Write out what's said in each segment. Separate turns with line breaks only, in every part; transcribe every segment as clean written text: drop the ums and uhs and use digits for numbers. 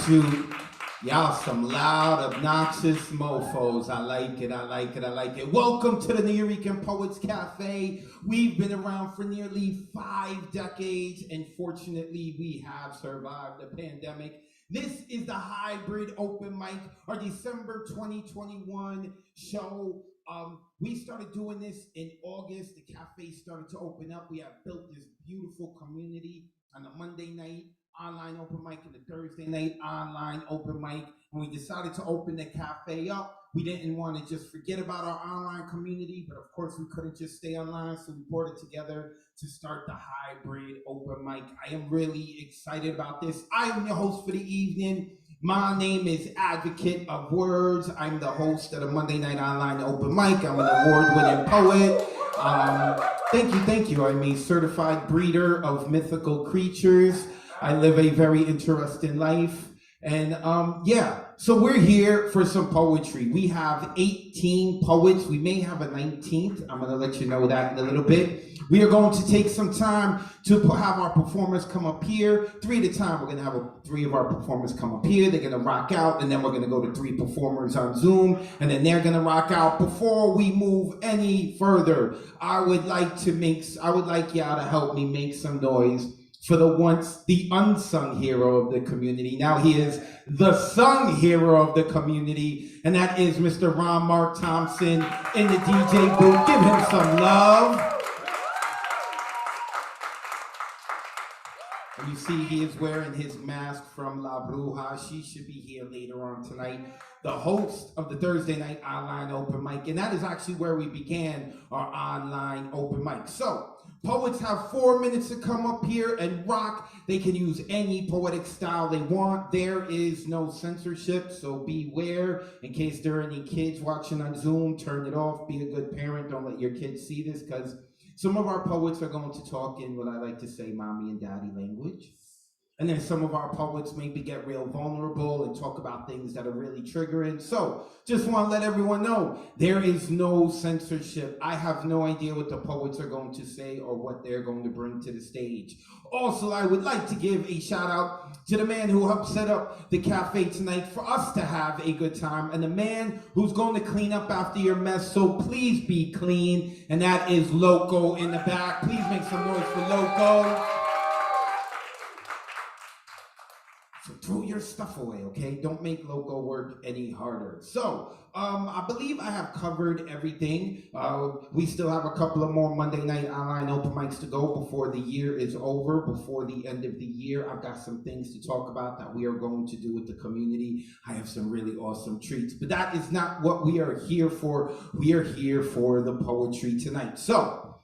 to y'all some loud, obnoxious mofos. I like it, I like it, I like it. Welcome to the Nuyorican Poets Café. We've been around for nearly 5 decades, and fortunately, we have survived the pandemic. This is the hybrid open mic, our December 2021 show. We started doing this in August. The cafe started to open up. We have built this beautiful community on a Monday night online open mic and the Thursday night online open mic. When we decided to open the cafe up, we didn't want to just forget about our online community, but of course we couldn't just stay online, so we brought it together to start the hybrid open mic. I am really excited about this. I am your host for the evening. My name is Advocate of Wordz. I'm the host of the Monday Night Online Open Mic. I'm an award-winning poet. Thank you. I'm a certified breeder of mythical creatures. I live a very interesting life. And so we're here for some poetry. We have 18 poets. We may have a 19th. I'm gonna let you know that in a little bit. We are going to take some time to have our performers come up here. 3 at a time, we're gonna have 3 of our performers come up here. They're gonna rock out, and then we're gonna go to 3 performers on Zoom, and then they're gonna rock out. Before we move any further, I would like y'all to help me make some noise for the unsung hero of the community. Now he is the sung hero of the community, and that is Mr. Ron Mark Thompson in the DJ booth. Give him some love. And you see he is wearing his mask from La Bruja. She should be here later on tonight. The host of the Thursday night online open mic, and that is actually where we began our online open mic. So, poets have 4 minutes to come up here and rock. They can use any poetic style they want. There is no censorship, so beware. In case there are any kids watching on Zoom, turn it off. Be a good parent. Don't let your kids see this, because some of our poets are going to talk in what I like to say mommy and daddy language. And then some of our poets maybe get real vulnerable and talk about things that are really triggering. So just want to let everyone know, there is no censorship. I have no idea what the poets are going to say or what they're going to bring to the stage. Also, I would like to give a shout out to the man who helped set up the cafe tonight for us to have a good time, and the man who's going to clean up after your mess, so please be clean, and that is Loco in the back. Please make some noise for Loco. So throw your stuff away, okay? Don't make Loco work any harder. So, I believe I have covered everything. We still have a couple of more Monday night online open mics to go before the year is over, before the end of the year. I've got some things to talk about that we are going to do with the community. I have some really awesome treats, but that is not what we are here for. We are here for the poetry tonight. So,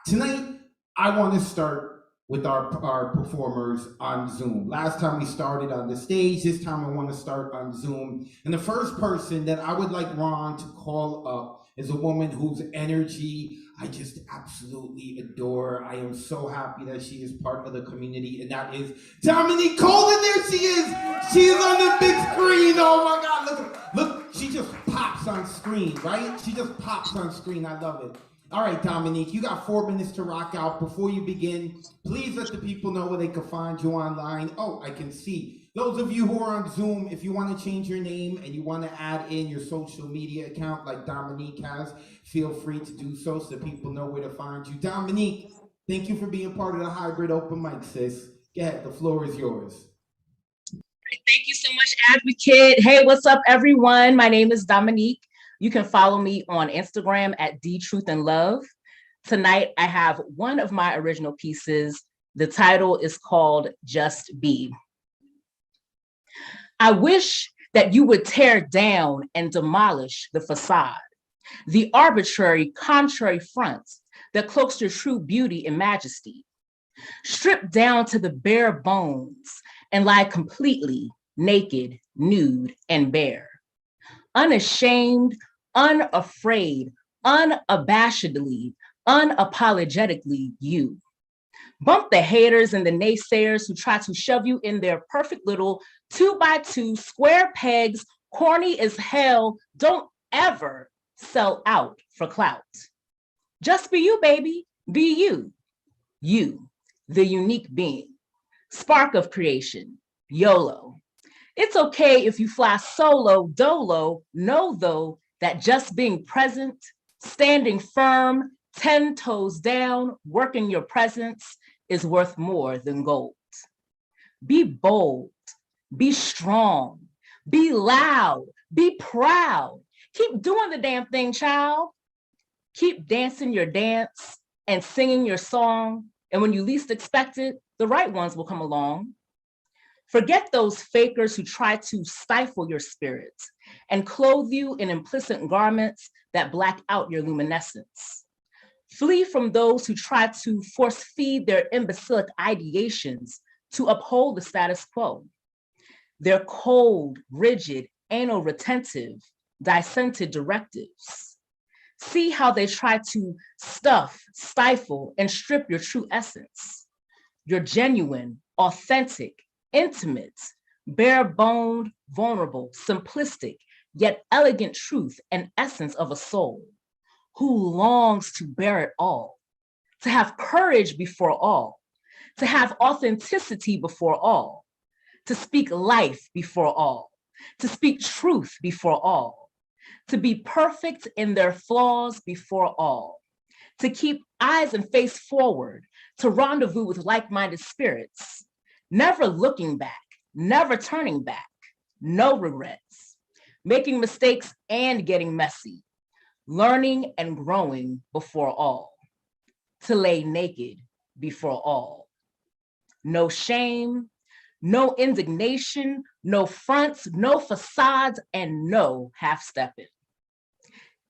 tonight, I want to start with our performers on Zoom. Last time we started on the stage, this time I want to start on Zoom. And the first person that I would like Ron to call up is a woman whose energy I just absolutely adore. I am so happy that she is part of the community, and that is Dominique Colden. There she is. She is on the big screen. Oh my God, look, she just pops on screen, right? She just pops on screen. I love it. All right, Dominique, you got 4 minutes to rock out. Before you begin, please let the people know where they can find you online. Oh, I can see. Those of you who are on Zoom, if you want to change your name and you want to add in your social media account like Dominique has, feel free to do so people know where to find you. Dominique, thank you for being part of the hybrid open mic, sis. Go ahead, the floor is yours.
Thank you so much, Advocate. Hey, what's up, everyone? My name is Dominique. You can follow me on Instagram at DTruthAndLove. Tonight, I have one of my original pieces. The title is called Just Be. I wish that you would tear down and demolish the facade, the arbitrary, contrary fronts that cloaks your true beauty and majesty. Strip down to the bare bones and lie completely naked, nude, and bare. Unashamed, unafraid, unabashedly, unapologetically you. Bump the haters and the naysayers who try to shove you in their perfect little 2x2 square pegs, corny as hell. Don't ever sell out for clout. Just be you, baby. Be you. You, the unique being. Spark of creation. YOLO. It's okay if you fly solo, dolo, know though that just being present, standing firm, 10 toes down, working your presence is worth more than gold. Be bold, be strong, be loud, be proud. Keep doing the damn thing, child. Keep dancing your dance and singing your song. And when you least expect it, the right ones will come along. Forget those fakers who try to stifle your spirits and clothe you in implicit garments that black out your luminescence. Flee from those who try to force feed their imbecilic ideations to uphold the status quo. Their cold, rigid, anal retentive, dissented directives. See how they try to stuff, stifle, and strip your true essence. Your genuine, authentic, intimate, bare-boned, vulnerable, simplistic, yet elegant truth and essence of a soul who longs to bear it all, to have courage before all, to have authenticity before all, to speak life before all, to speak truth before all, to be perfect in their flaws before all, to keep eyes and face forward, to rendezvous with like-minded spirits, never looking back, never turning back, no regrets, making mistakes and getting messy, learning and growing before all, to lay naked before all. No shame, no indignation, no fronts, no facades, and no half-stepping.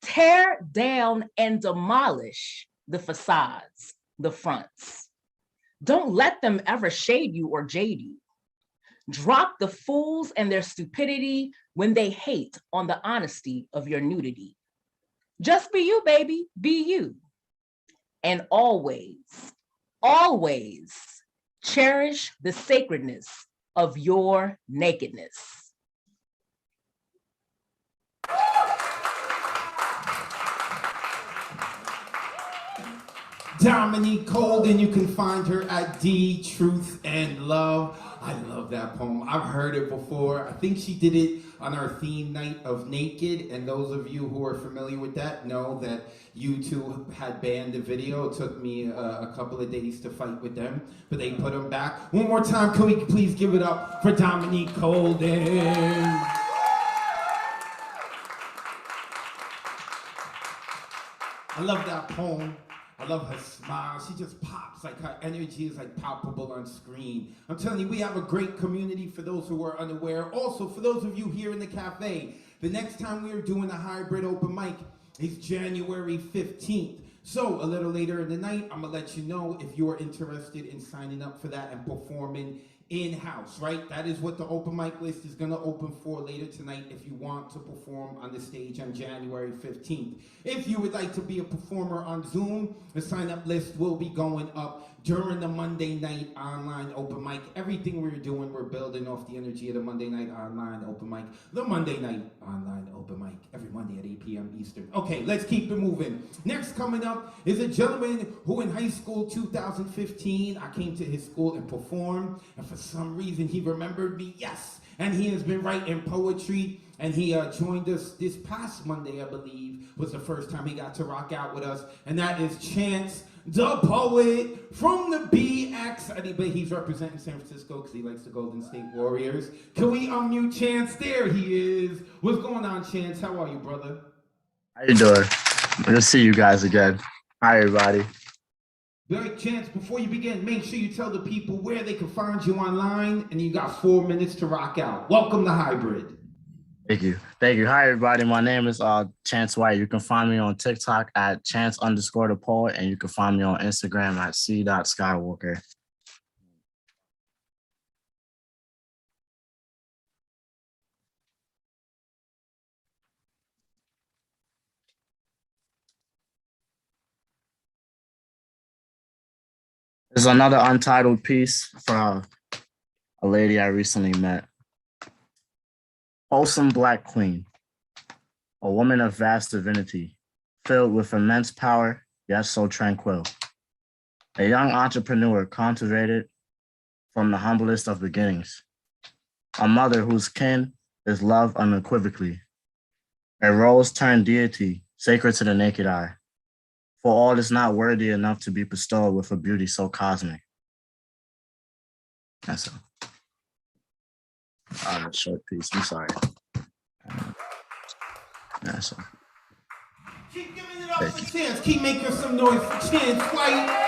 Tear down and demolish the facades, the fronts. Don't let them ever shade you or jade you. Drop the fools and their stupidity when they hate on the honesty of your nudity. Just be you, baby, be you. And always, always cherish the sacredness of your nakedness.
Dominique Colden, you can find her at D Truth and Love. I love that poem. I've heard it before. I think she did it on our theme night of Naked, and those of you who are familiar with that know that U2 had banned the video. It took me a couple of days to fight with them, but they put them back. One more time, can we please give it up for Dominique Colden? I love that poem. I love her smile. She just pops, like her energy is like palpable on screen. I'm telling you, we have a great community for those who are unaware. Also, for those of you here in the cafe, the next time we are doing a hybrid open mic is January 15th. So a little later in the night, I'm gonna let you know if you're interested in signing up for that and performing in-house, right? That is what the open mic list is gonna open for later tonight if you want to perform on the stage on January 15th. If you would like to be a performer on Zoom, the sign-up list will be going up during the Monday night online open mic. Everything we're doing, we're building off the energy of the Monday night online open mic. The Monday night online open mic, every Monday at 8 p.m. Eastern. Okay, let's keep it moving. Next coming up is a gentleman who in high school 2015, I came to his school and performed, and for some reason he remembered me, yes, and he has been writing poetry, and he joined us this past Monday, I believe, was the first time he got to rock out with us, and that is Chance the Poet from the BX. But he's representing San Francisco because he likes the Golden State Warriors. Can we unmute Chance? There he is. What's going on, Chance? How are you, brother?
How you doing? Good to see you guys again. Hi, everybody.
Great, Chance, before you begin, make sure you tell the people where they can find you online, and you got 4 minutes to rock out. Welcome to Hybrid.
Thank you. Thank you. Hi, everybody. My name is Chance White. You can find me on TikTok at Chance_the Poet, and you can find me on Instagram at c.skywalker. There's another untitled piece from a lady I recently met. Wholesome Black Queen, a woman of vast divinity, filled with immense power, yet so tranquil. A young entrepreneur cultivated from the humblest of beginnings. a mother whose kin is love unequivocally, a rose turned deity, sacred to the naked eye. For all is not worthy enough to be bestowed with a beauty so cosmic. That's a short piece. I'm sorry. That's a.
Keep giving it up for Chance. Keep making some noise for Chance White.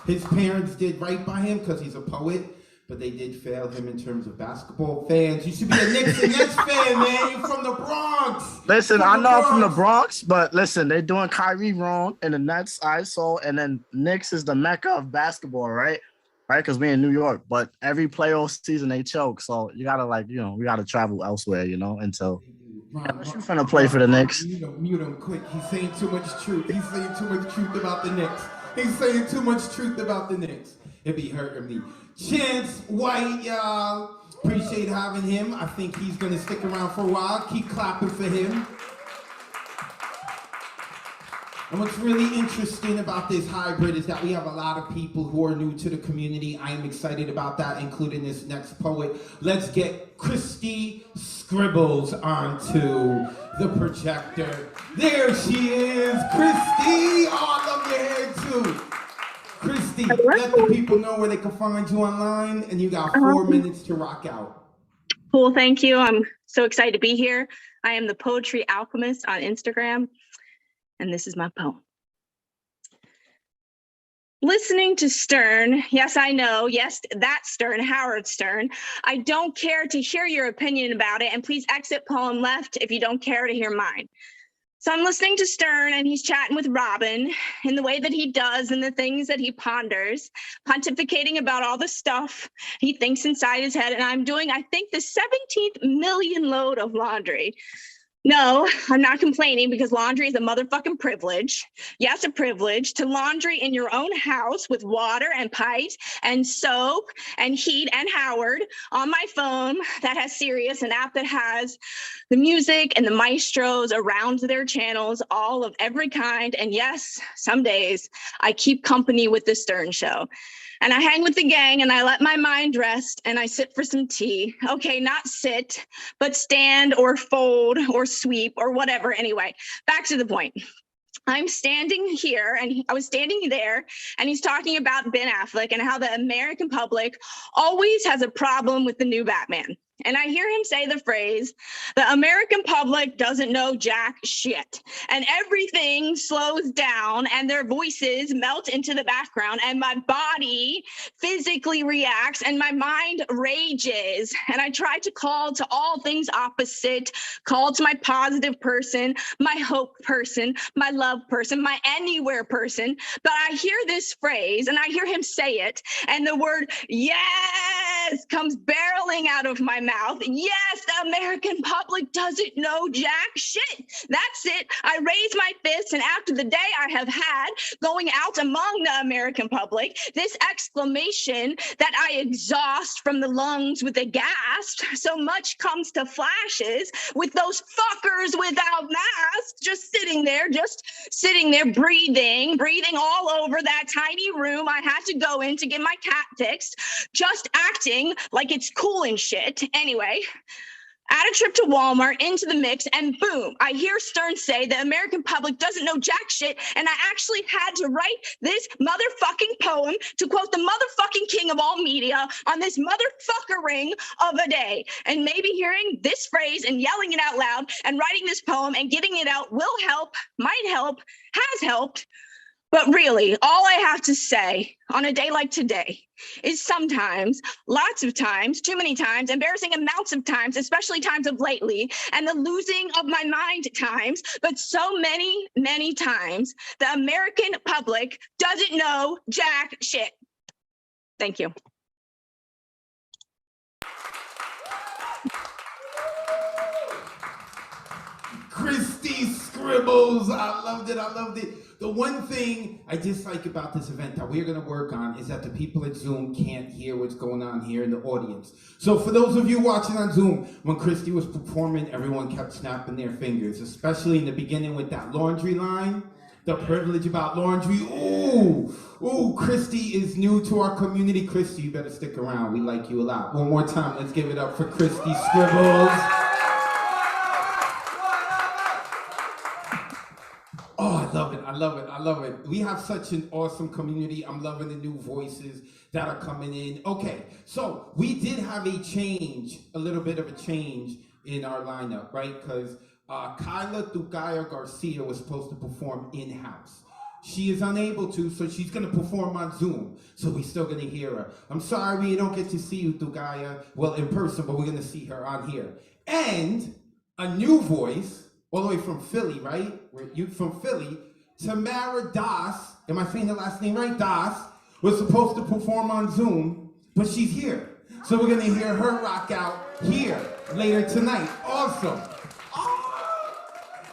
His parents did right by him because he's a poet, but they did fail him in terms of basketball fans. You should be a Knicks and Nets fan, man. You're from the Bronx.
Listen, I know I'm from the Bronx, but listen, they're doing Kyrie wrong, and the Nets I saw, and then Knicks is the mecca of basketball, right? Right, because we're in New York, but every playoff season they choke, so you gotta we gotta travel elsewhere, until unless you're finna play for the Knicks.
Mute him quick. He's saying too much truth. He's saying too much truth about the Knicks. He's saying too much truth about the Knicks. It be hurting me. Chance White, y'all. Appreciate having him. I think he's gonna stick around for a while. Keep clapping for him. And what's really interesting about this hybrid is that we have a lot of people who are new to the community. I am excited about that, including this next poet. Let's get Christy Scribbles onto the projector. There she is, Christy. Oh, I love your hair too. Christy, let the people know where they can find you online, and you got 4 minutes to rock out.
Cool, thank you. I'm so excited to be here. I am the Poetry Alchemist on Instagram. And this is my poem. Listening to Stern, yes, I know, yes, that Stern, Howard Stern. I don't care to hear your opinion about it, and please exit poem left if you don't care to hear mine. So I'm listening to Stern, and he's chatting with Robin in the way that he does and the things that he ponders, pontificating about all the stuff he thinks inside his head, and I'm doing, I think, the 17th million load of laundry. No, I'm not complaining because laundry is a motherfucking privilege. Yes, a privilege to laundry in your own house with water and pipes and soap and heat and Howard on my phone that has Sirius, an app that has the music and the maestros around their channels, all of every kind. And yes, some days I keep company with the Stern Show. And I hang with the gang and I let my mind rest and I sit for some tea. Okay, not sit, but stand or fold or sweep or whatever. Anyway, back to the point. I'm standing here and I was standing there and he's talking about Ben Affleck and how the American public always has a problem with the new Batman. And I hear him say the phrase, the American public doesn't know jack shit. And everything slows down and their voices melt into the background and my body physically reacts and my mind rages. And I try to call to all things opposite, call to my positive person, my hope person, my love person, my anywhere person. But I hear this phrase and I hear him say it and the word yes comes barreling out of my mouth. Yes, the American public doesn't know jack shit. That's it. I raise my fist, and after the day I have had going out among the American public, this exclamation that I exhaust from the lungs with a gasp, so much comes to flashes with those fuckers without masks just sitting there, breathing all over that tiny room I had to go in to get my cat fixed, just acting like it's cool and shit. Anyway, add a trip to Walmart into the mix and boom, I hear Stern say the American public doesn't know jack shit, and I actually had to write this motherfucking poem to quote the motherfucking king of all media on this motherfuckering of a day. And maybe hearing this phrase and yelling it out loud and writing this poem and getting it out will help, might help, has helped. But really, all I have to say on a day like today is sometimes, lots of times, too many times, embarrassing amounts of times, especially times of lately, and the losing of my mind times, but so many, many times, the American public doesn't know jack shit. Thank you.
Christy Scribbles, I loved it, I loved it. The one thing I dislike about this event that we're gonna work on is that the people at Zoom can't hear what's going on here in the audience. So for those of you watching on Zoom, when Christy was performing, everyone kept snapping their fingers, especially in the beginning with that laundry line. the privilege about laundry. Ooh, Christy is new to our community. Christy, you better stick around. We like you a lot. One more time, let's give it up for Christy Scribbles. Oh, I love it. We have such an awesome community. I'm loving the new voices that are coming in. Okay, so we did have a little bit of a change in our lineup, right? Because Kyla Tugaya Garcia was supposed to perform in-house. She is unable to, so she's gonna perform on Zoom. So we're still gonna hear her. I'm sorry we don't get to see you, Tugaya, well, in person, but we're gonna see her on here. And a new voice, all the way from Philly, right? You from Philly, Tamara Das, am I saying the last name right? Das, was supposed to perform on Zoom, but she's here. So we're gonna hear her rock out here later tonight. Awesome.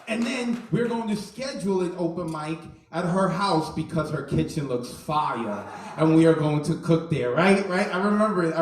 And then we're going to schedule an open mic at her house because her kitchen looks fire. And we are going to cook there, right? I remember it.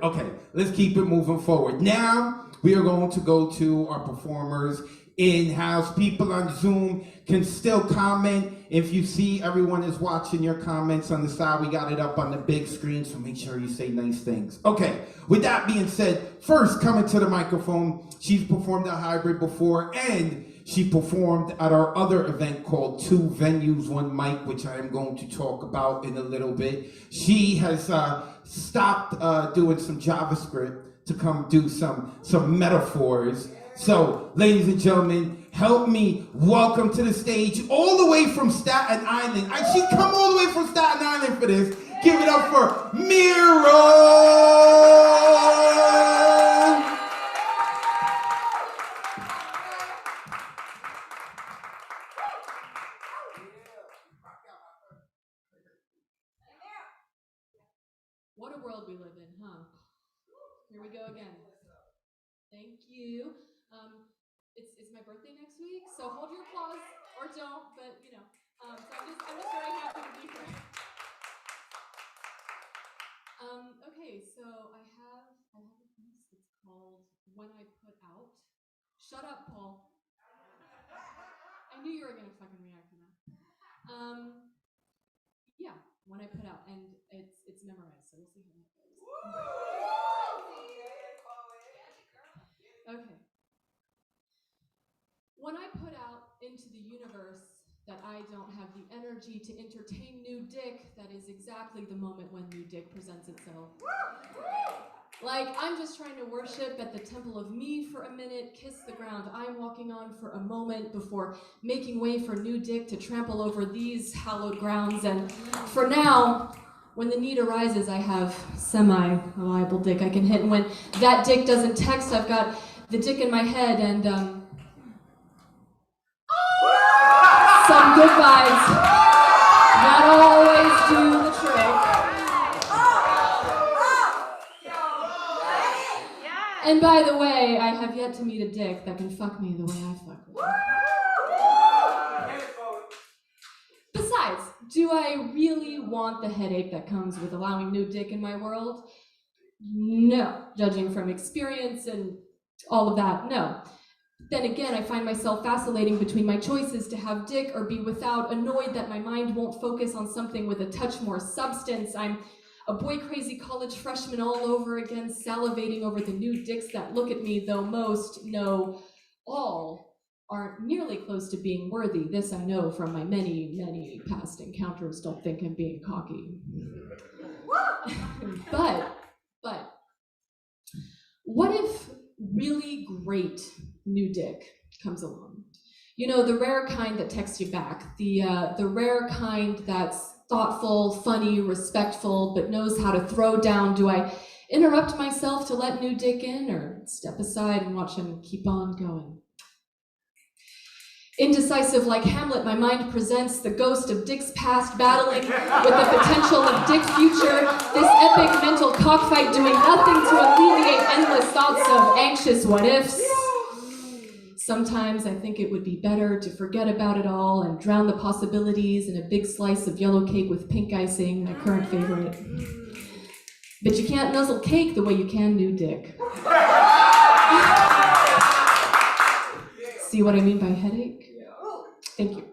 Okay, let's keep it moving forward. Now, we are going to go to our performers in-house. People on Zoom can still comment. If you see everyone is watching your comments on the side, we got it up on the big screen, so make sure you say nice things. Okay, with that being said, first coming to the microphone, she's performed a hybrid before, and she performed at our other event called Two Venues, One Mic, which I am going to talk about in a little bit. She has stopped doing some JavaScript to come do some metaphors. So, ladies and gentlemen, help me welcome to the stage, all the way from Staten Island. She come all the way from Staten Island for this. Give it up for Miro!
What a world we live in, huh? Here we go again. Thank you. It's my birthday next week, so hold your applause or don't, but you know. So I'm just very happy to be here. Okay, so I have a piece that's called When I Put Out. Shut up, Paul. I knew you were gonna fucking react to that. Yeah, When I Put Out, and it's memorized, so we'll see how that goes. Okay. When I put out into the universe that I don't have the energy to entertain new dick, that is exactly the moment when new dick presents itself. Like, I'm just trying to worship at the temple of me for a minute, kiss the ground I'm walking on for a moment before making way for new dick to trample over these hallowed grounds. And for now, when the need arises, I have semi-reliable dick I can hit. And when that dick doesn't text, I've got the dick in my head and some good vibes that always do the trick. And by the way, I have yet to meet a dick that can fuck me the way I fuck with you. Besides, do I really want the headache that comes with allowing new dick in my world? No, judging from experience and all of that, no. Then again, I find myself vacillating between my choices to have dick or be without, annoyed that my mind won't focus on something with a touch more substance. I'm a boy-crazy college freshman all over again, salivating over the new dicks that look at me, though most, no, all, aren't nearly close to being worthy. This I know from my many, many past encounters. Don't think I'm being cocky. But, what if really great new dick comes along? You know, the rare kind that texts you back, the rare kind that's thoughtful, funny, respectful, but knows how to throw down. Do I interrupt myself to let new dick in, or step aside and watch him keep on going? Indecisive like Hamlet, my mind presents the ghost of Dick's past battling with the potential of Dick's future, this epic mental cockfight doing nothing to alleviate endless thoughts of anxious what-ifs. Sometimes I think it would be better to forget about it all and drown the possibilities in a big slice of yellow cake with pink icing, my current favorite. But you can't nuzzle cake the way you can new dick. See what I mean by headache? Thank you.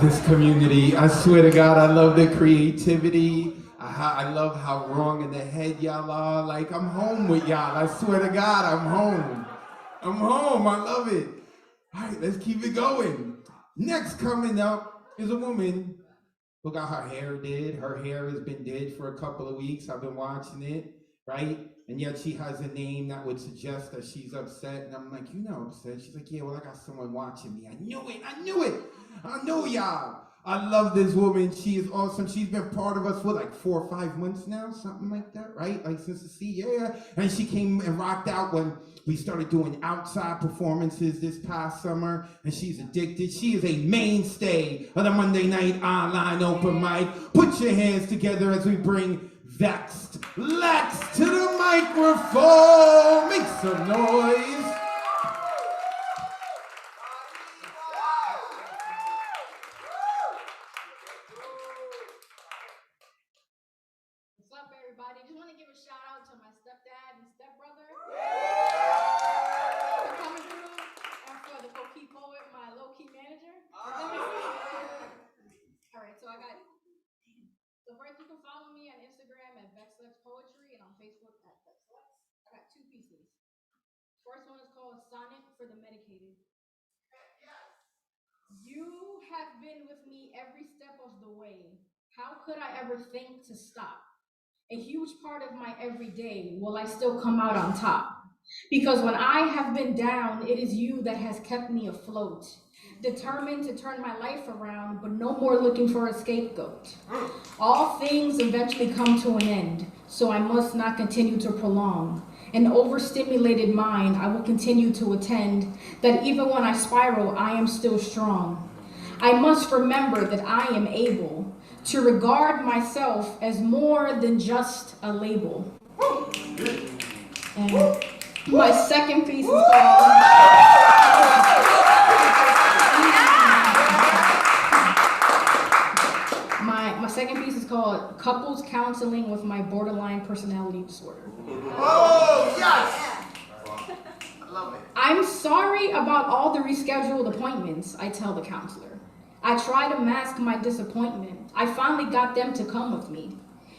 this community. I swear to God, I love the creativity. I love how wrong in the head y'all are. Like, I'm home with y'all. I swear to God, I'm home. I'm home. I love it. All right, let's keep it going. Next coming up is a woman who got her hair did. Her hair has been did for a couple of weeks. I've been watching it, right? And yet she has a name that would suggest that she's upset. And I'm like, you know, upset. She's like, yeah, well, I got someone watching me. I knew it. I knew it. I know y'all. I love this woman. She is awesome. She's been part of us for like 4 or 5 months now, something like that, right? Like since the sea, yeah. And she came and rocked out when we started doing outside performances this past summer, and she's addicted. She is a mainstay of the Monday night online open mic. Put your hands together as we bring Vexed Lex to the microphone. Make some noise.
What's up, everybody? Just want to give a shout out to my stepdad and stepbrother for coming through, and for the low-key poet, my low-key manager. All right, so first you can follow me on Instagram at VexLex Poetry and on Facebook at VexLex. I got 2 pieces. First one is called Sonnet for the Medicated. You have been with me every step of the way. How could I ever think to stop? A huge part of my everyday, will I still come out on top? Because when I have been down, it is you that has kept me afloat. Determined to turn my life around, but no more looking for a scapegoat. All things eventually come to an end, so I must not continue to prolong. An overstimulated mind, I will continue to attend, that even when I spiral, I am still strong. I must remember that I am able to regard myself as more than just a label. And my second piece is called... My second piece is called Couples Counseling with My Borderline Personality Disorder.
Oh, yes! I love it.
I'm sorry about all the rescheduled appointments, I tell the counselor. I try to mask my disappointment. I finally got them to come with me.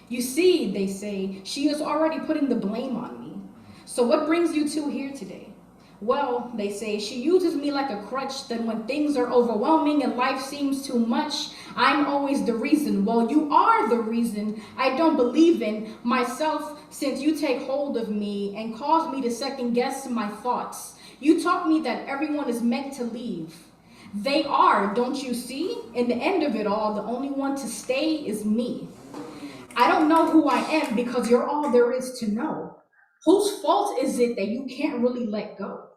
You see, they say, she is already putting the blame on me. So what brings you two here today? Well, they say, she uses me like a crutch, that when things are overwhelming and life seems too much, I'm always the reason. Well, you are the reason I don't believe in myself, since you take hold of me and cause me to second guess my thoughts. You taught me that everyone is meant to leave. They are, don't you see? In the end of it all, the only one to stay is me. I don't know who I am because you're all there is to know. Whose fault is it that you can't really let go?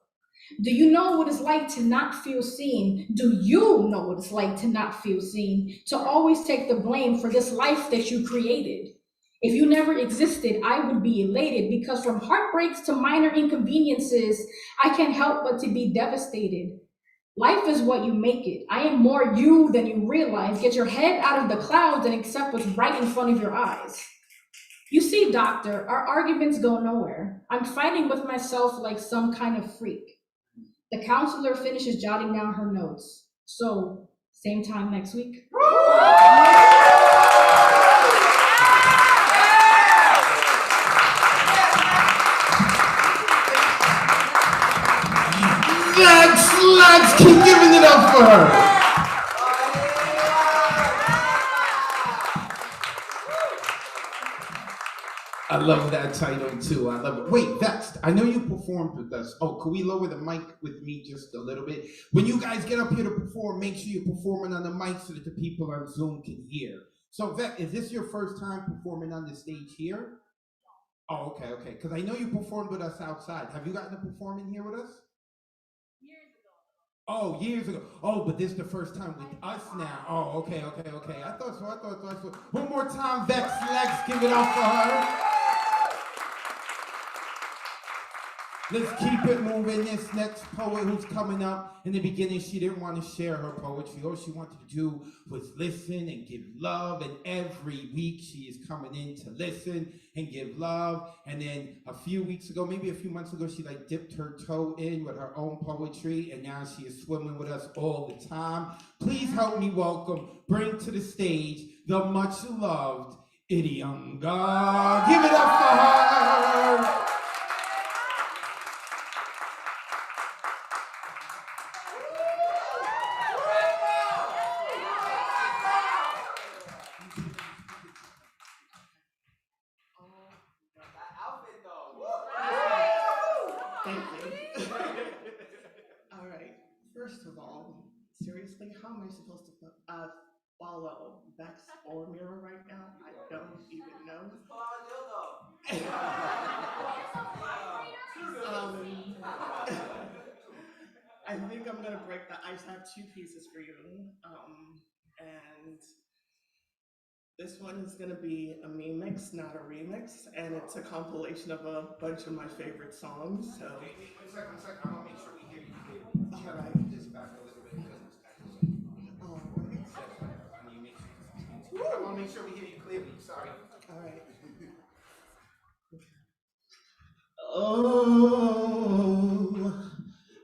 Do you know what it's like to not feel seen? Do you know what it's like to not feel seen? To always take the blame for this life that you created. If you never existed, I would be elated, because from heartbreaks to minor inconveniences, I can't help but to be devastated. Life is what you make it. I am more you than you realize. Get your head out of the clouds and accept what's right in front of your eyes. You see, doctor, our arguments go nowhere. I'm fighting with myself like some kind of freak. The counselor finishes jotting down her notes. So, same time next week?
Let's keep giving it up for her. I love that title too. I love it. Wait, Vexed, I know you performed with us. Oh, could we lower the mic with me just a little bit? When you guys get up here to perform, make sure you're performing on the mic so that the people on Zoom can hear. So, Vexed, is this your first time performing on the stage here? Oh, okay. Because I know you performed with us outside. Have you gotten to perform in here with us?
Years ago.
Oh, years ago. Oh, but this is the first time with us now. Oh, okay. I thought so. One more time, Vexed Lex, give it up for her. Let's keep it moving. This next poet who's coming up, in the beginning, she didn't want to share her poetry. All she wanted to do was listen and give love. And every week she is coming in to listen and give love. And then a few weeks ago, maybe a few months ago, she like dipped her toe in with her own poetry. And now she is swimming with us all the time. Please help me bring to the stage the much loved Idiunga. Give it up for her.
Thank you. All right. First of all, seriously, how am I supposed to follow Bex or Mira right now? I don't even know. I think I'm gonna break the ice. I have two pieces for you, and this one is gonna be a mix, not a remix, and it's a compilation of a bunch of my favorite songs. So.
Wait a second. I want to make sure we hear you clearly.
All right.
This back a little bit because it's echoing.
All
I want to make sure we hear you clearly. Sorry.
right. Oh,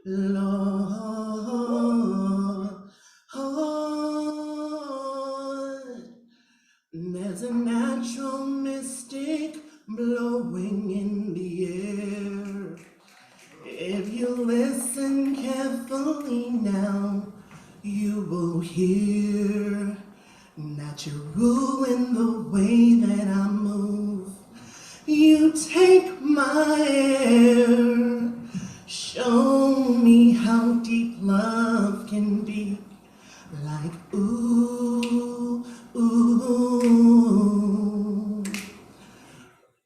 Lord, there's a natural mystic blowing in the air. If you listen carefully now, you will hear that you're ruling the way that I move. You take my air, show me how deep love can be. Like ooh, ooh,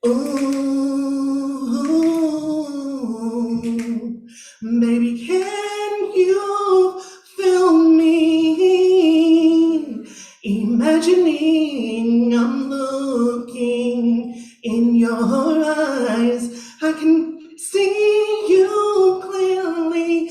ooh. Baby, can you feel me? Imagining I'm looking in your eyes, I can see you clearly,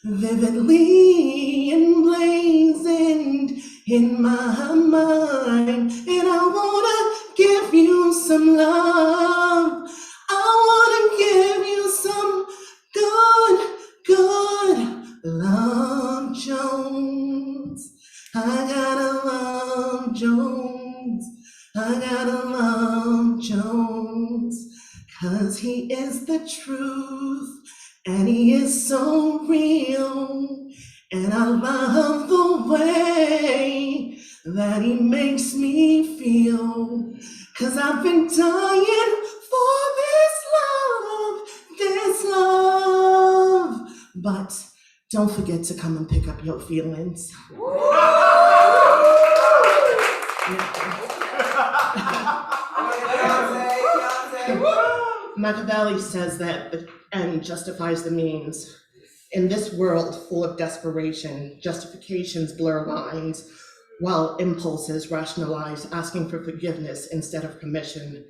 vividly emblazoned in my mind. And I wanna give you some love. I wanna give you some good love, Jones. I gotta love Jones. I gotta love Jones. 'Cause he is the truth and he is so real. And I love the way that he makes me feel. 'Cause I've been dying for this love. But don't forget to come and pick up your feelings. Machiavelli says that the end justifies the means. In this world full of desperation, justifications blur lines, while impulses rationalize asking for forgiveness instead of permission.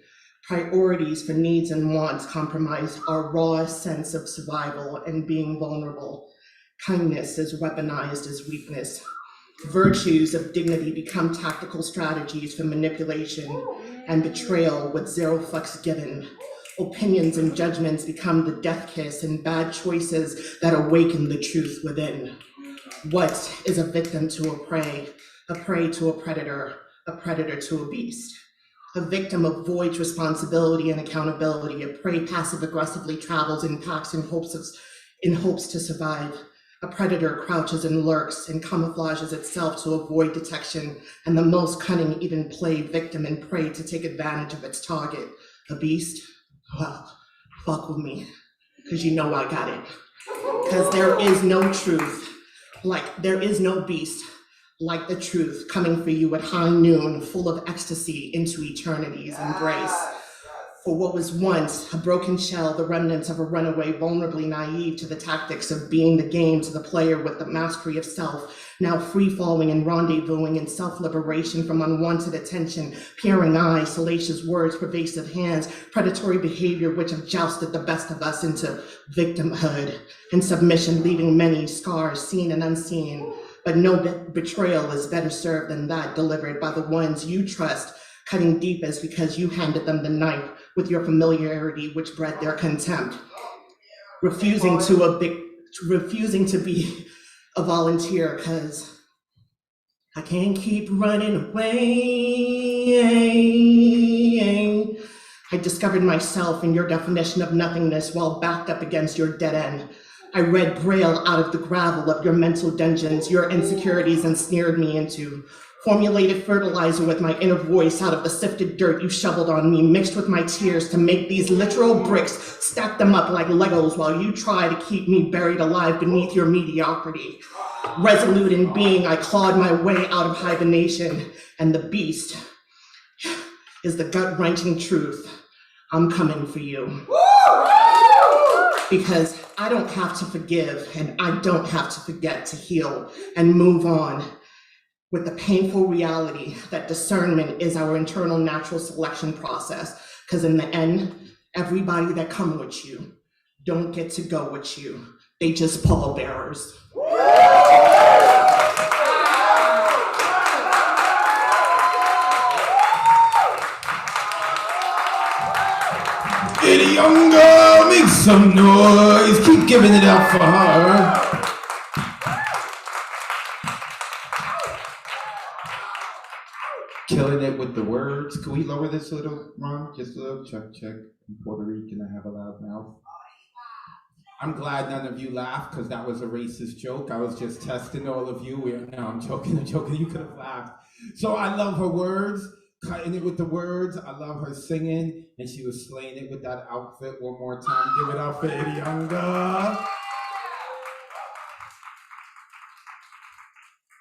Priorities for needs and wants compromise our raw sense of survival and being vulnerable. Kindness is weaponized as weakness. Virtues of dignity become tactical strategies for manipulation and betrayal with zero fucks given. Opinions and judgments become the death kiss and bad choices that awaken the truth within. What is a victim to a prey to a predator to a beast? A victim avoids responsibility and accountability. A prey passive-aggressively travels in packs in hopes to survive. A predator crouches and lurks and camouflages itself to avoid detection, and the most cunning even play victim and prey to take advantage of its target. A beast? Well, fuck with me, because you know I got it. Because there is no truth, there is no beast like the truth coming for you at high noon, full of ecstasy into eternity's embrace. For what was once a broken shell, the remnants of a runaway, vulnerably naive to the tactics of being the game, to the player with the mastery of self, now free-falling and rendezvousing in self-liberation from unwanted attention, peering eyes, salacious words, pervasive hands, predatory behavior which have jousted the best of us into victimhood and submission, leaving many scars seen and unseen. But no betrayal is better served than that delivered by the ones you trust, cutting deepest because you handed them the knife with your familiarity which bred their contempt. Refusing to be a volunteer because I can't keep running away. I discovered myself in your definition of nothingness while backed up against your dead end. I read Braille out of the gravel of your mental dungeons, your insecurities ensnared me into. Formulated fertilizer with my inner voice out of the sifted dirt you shoveled on me, mixed with my tears to make these literal bricks, stack them up like Legos while you try to keep me buried alive beneath your mediocrity. Resolute in being, I clawed my way out of hibernation, and the beast is the gut-wrenching truth. I'm coming for you. Because I don't have to forgive, and I don't have to forget to heal and move on with the painful reality that discernment is our internal natural selection process. Because in the end, everybody that come with you don't get to go with you. They just pallbearers.
Any younger, make some noise. Keep giving it up for her. Killing it with the words. Can we lower this a little, Ron? Just a little. Check, check. I'm Puerto Rican, I have a loud mouth. I'm glad none of you laughed because that was a racist joke. I was just testing all of you. No, I'm joking. You could have laughed. So I love her words, cutting it with the words. I love her singing, and she was slaying it with that outfit. One more time, give it up for Eddie Younger.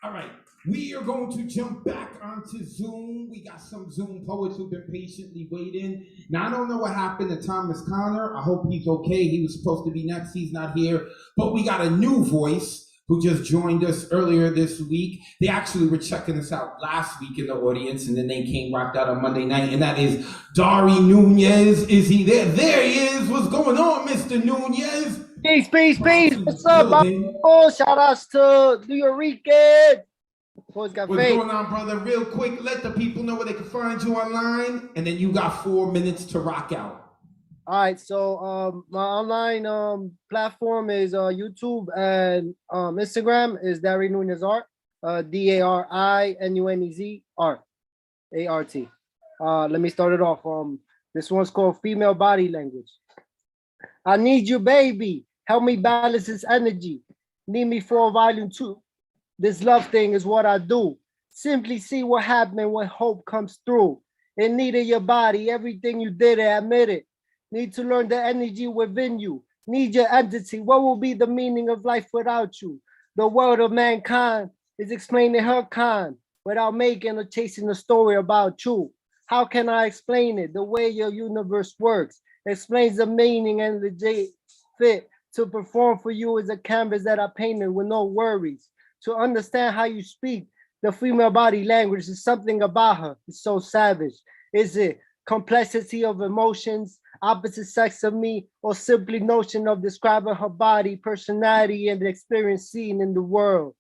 All right. We are going to jump back onto Zoom. We got some Zoom poets who've been patiently waiting. Now, I don't know what happened to Thomas Connor. I hope he's okay. He was supposed to be next. He's not here. But we got a new voice who just joined us earlier this week. They actually were checking us out last week in the audience, and then they came rocked out on Monday night, and that is Dari Nunez. Is he there? There he is. What's going on, Mr. Nunez?
Peace, peace, peace. What's up, Bob? Shout outs to Nuyorican Poets Café.
What's going on, brother? Real quick, let the people know where they can find you online, and then you got 4 minutes to rock out.
All right, so my online platform is YouTube, and Instagram is Dari Nunez Art, DARINUNEZ Art, ART. Let me start it off. This one's called Female Body Language. I need you, baby. Help me balance this energy. Need me for volume 2. This love thing is what I do. Simply see what happens when hope comes through. In need of your body, everything you did, admit it. Need to learn the energy within you. Need your entity. What will be the meaning of life without you? The world of mankind is explaining her kind without making or chasing a story about you. How can I explain it? The way your universe works explains the meaning and the fit to perform for you is a canvas that I painted with no worries. To understand how you speak, the female body language is something about her. It's so savage. Is it complexity of emotions, opposite sex of me, or simply notion of describing her body, personality, and the experience seen in the world?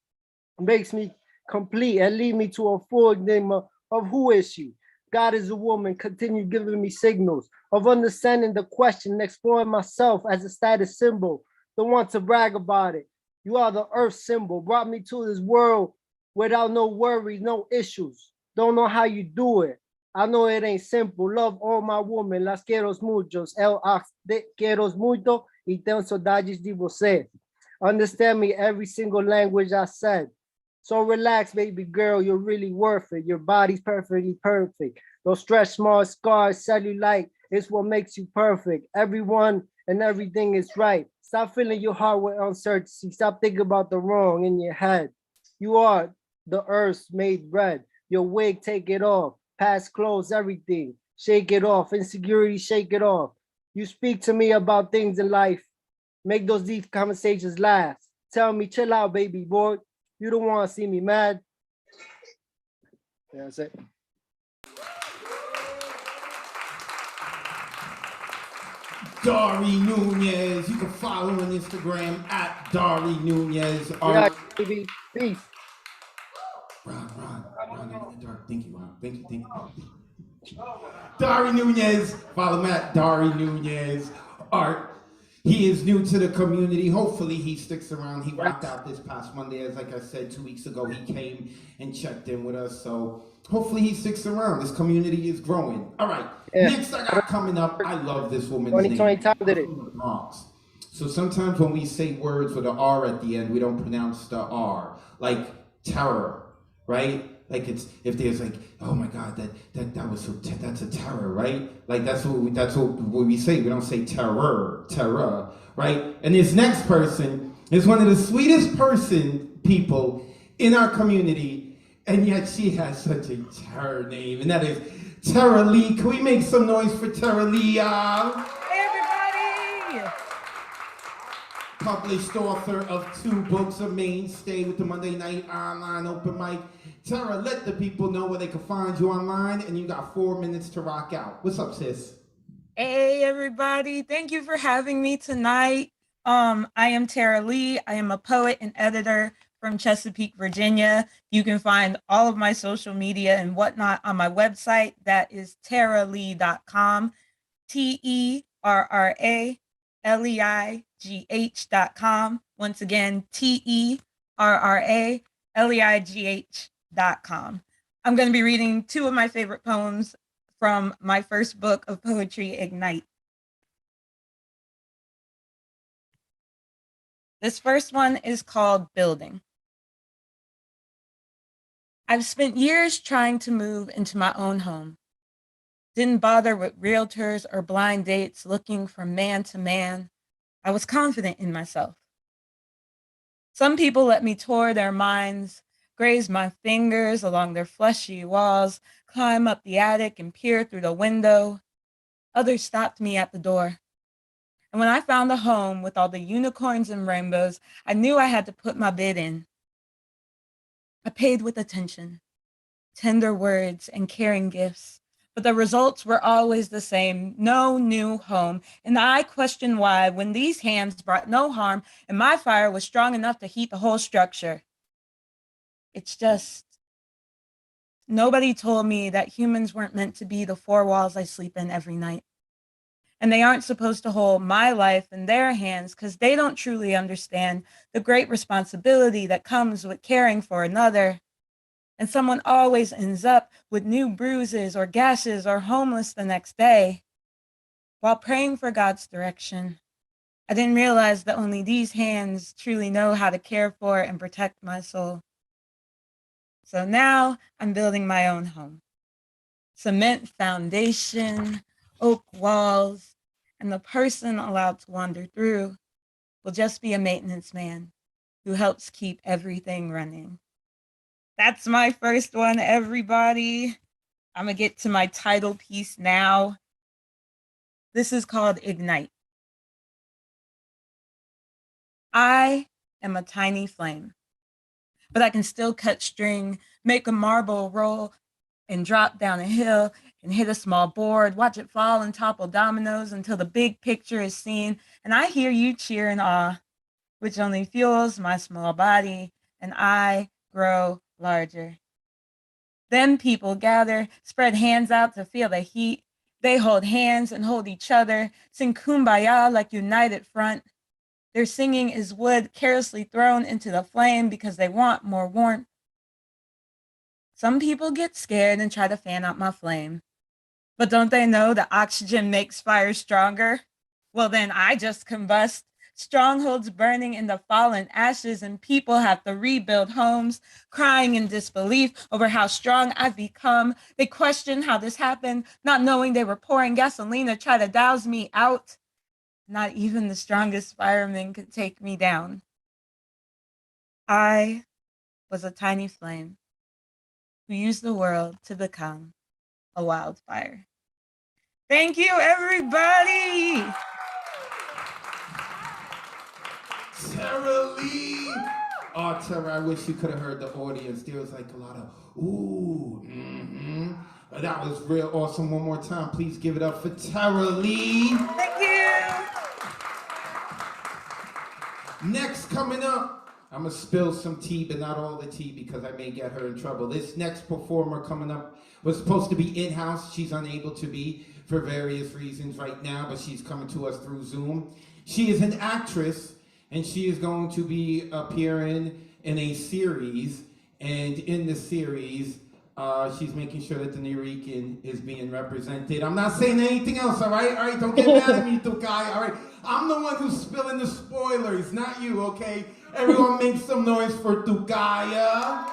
It makes me complete and lead me to a full enigma of who is she? God is a woman, continue giving me signals of understanding the question, exploring myself as a status symbol, the one to brag about it. You are the earth symbol, brought me to this world without no worries, no issues. Don't know how you do it. I know it ain't simple. Love all my women, las quiero muchos. Quiero mucho y tengo saudades de você. Understand me every single language I said. So relax, baby girl, you're really worth it. Your body's perfectly perfect. Those stretch small scars, cellulite, it's what makes you perfect. Everyone and everything is right. Stop filling your heart with uncertainty. Stop thinking about the wrong in your head. You are the earth's made bread. Your wig, take it off. Past clothes, everything. Shake it off. Insecurity, shake it off. You speak to me about things in life. Make those deep conversations last. Tell me, chill out, baby boy. You don't want to see me mad. Yeah, that's it.
Dari Nunez. You can follow on Instagram at Dari Nunez.
Yeah, baby. Peace.
Ron, I'm in the dark. Thank you, Ron. Thank you. Dari Nunez. Follow him at Dari Nunez Art. He is new to the community. Hopefully he sticks around. He rocked out this past Monday. As like I said, 2 weeks ago, he came and checked in with us. So hopefully he sticks around. This community is growing. All right. Yeah. Next I got coming up, I love this woman's
2020
name.
Tom did it.
Bronx. So sometimes when we say words with an R at the end, we don't pronounce the R. Like terror, right? Like it's if there's like, oh my God, that was so that's a terror, right? Like that's what we say. We don't say terror, right? And this next person is one of the sweetest people in our community, and yet she has such a terror name, and that is Tara Lee. Can we make some noise for Tara Lee, y'all?
Hey everybody!
Published author of 2 books, a mainstay with the Monday Night Online Open Mic. Tara, let the people know where they can find you online, and you got 4 minutes to rock out. What's up, sis?
Hey everybody, thank you for having me tonight. I am Tara Lee. I am a poet and editor from Chesapeake, Virginia. You can find all of my social media and whatnot on my website. That is taralee.com, TERRALEIGH.com. Once again, TERRALEIGH.com. I'm going to be reading 2 of my favorite poems from my first book of poetry, Ignite. This first one is called Building. I've spent years trying to move into my own home. Didn't bother with realtors or blind dates looking from man to man. I was confident in myself. Some people let me tour their minds, graze my fingers along their fleshy walls, climb up the attic and peer through the window. Others stopped me at the door. And when I found a home with all the unicorns and rainbows, I knew I had to put my bid in. I paid with attention, tender words and caring gifts, but the results were always the same, no new home. And I questioned why when these hands brought no harm and my fire was strong enough to heat the whole structure. It's just, nobody told me that humans weren't meant to be the 4 walls I sleep in every night. And they aren't supposed to hold my life in their hands because they don't truly understand the great responsibility that comes with caring for another. And someone always ends up with new bruises or gashes or homeless the next day. While praying for God's direction, I didn't realize that only these hands truly know how to care for and protect my soul. So now I'm building my own home. Cement foundation, oak walls, and the person allowed to wander through will just be a maintenance man who helps keep everything running. That's my first one, everybody. I'm gonna get to my title piece now. This is called Ignite. I am a tiny flame, but I can still cut string, make a marble roll, and drop down a hill and hit a small board, watch it fall and topple dominoes until the big picture is seen, and I hear you cheer in awe, which only fuels my small body, and I grow larger. Then people gather, spread hands out to feel the heat. They hold hands and hold each other, sing kumbaya like united front. Their singing is wood carelessly thrown into the flame because they want more warmth. Some people get scared and try to fan out my flame. But don't they know that oxygen makes fire stronger? Well, then I just combust. Strongholds burning in the fallen ashes, and people have to rebuild homes, crying in disbelief over how strong I've become. They question how this happened, not knowing they were pouring gasoline to try to douse me out. Not even the strongest fireman could take me down. I was a tiny flame who used the world to become a wildfire. Thank you, everybody.
Tara Lee. Oh, Tara, I wish you could have heard the audience. There was like a lot of ooh, mm-hmm. That was real awesome. One more time, please give it up for Tara Lee.
Thank you.
Next coming up, I'm gonna spill some tea, but not all the tea because I may get her in trouble. This next performer coming up was supposed to be in-house. She's unable to be for various reasons right now, but she's coming to us through Zoom. She is an actress, and she is going to be appearing in a series, and in the series, she's making sure that the Nuyorican is being represented. I'm not saying anything else, all right? All right, don't get mad at me, Tukai, all right? I'm the one who's spilling the spoilers, not you, okay? Everyone make some noise for Tukaya.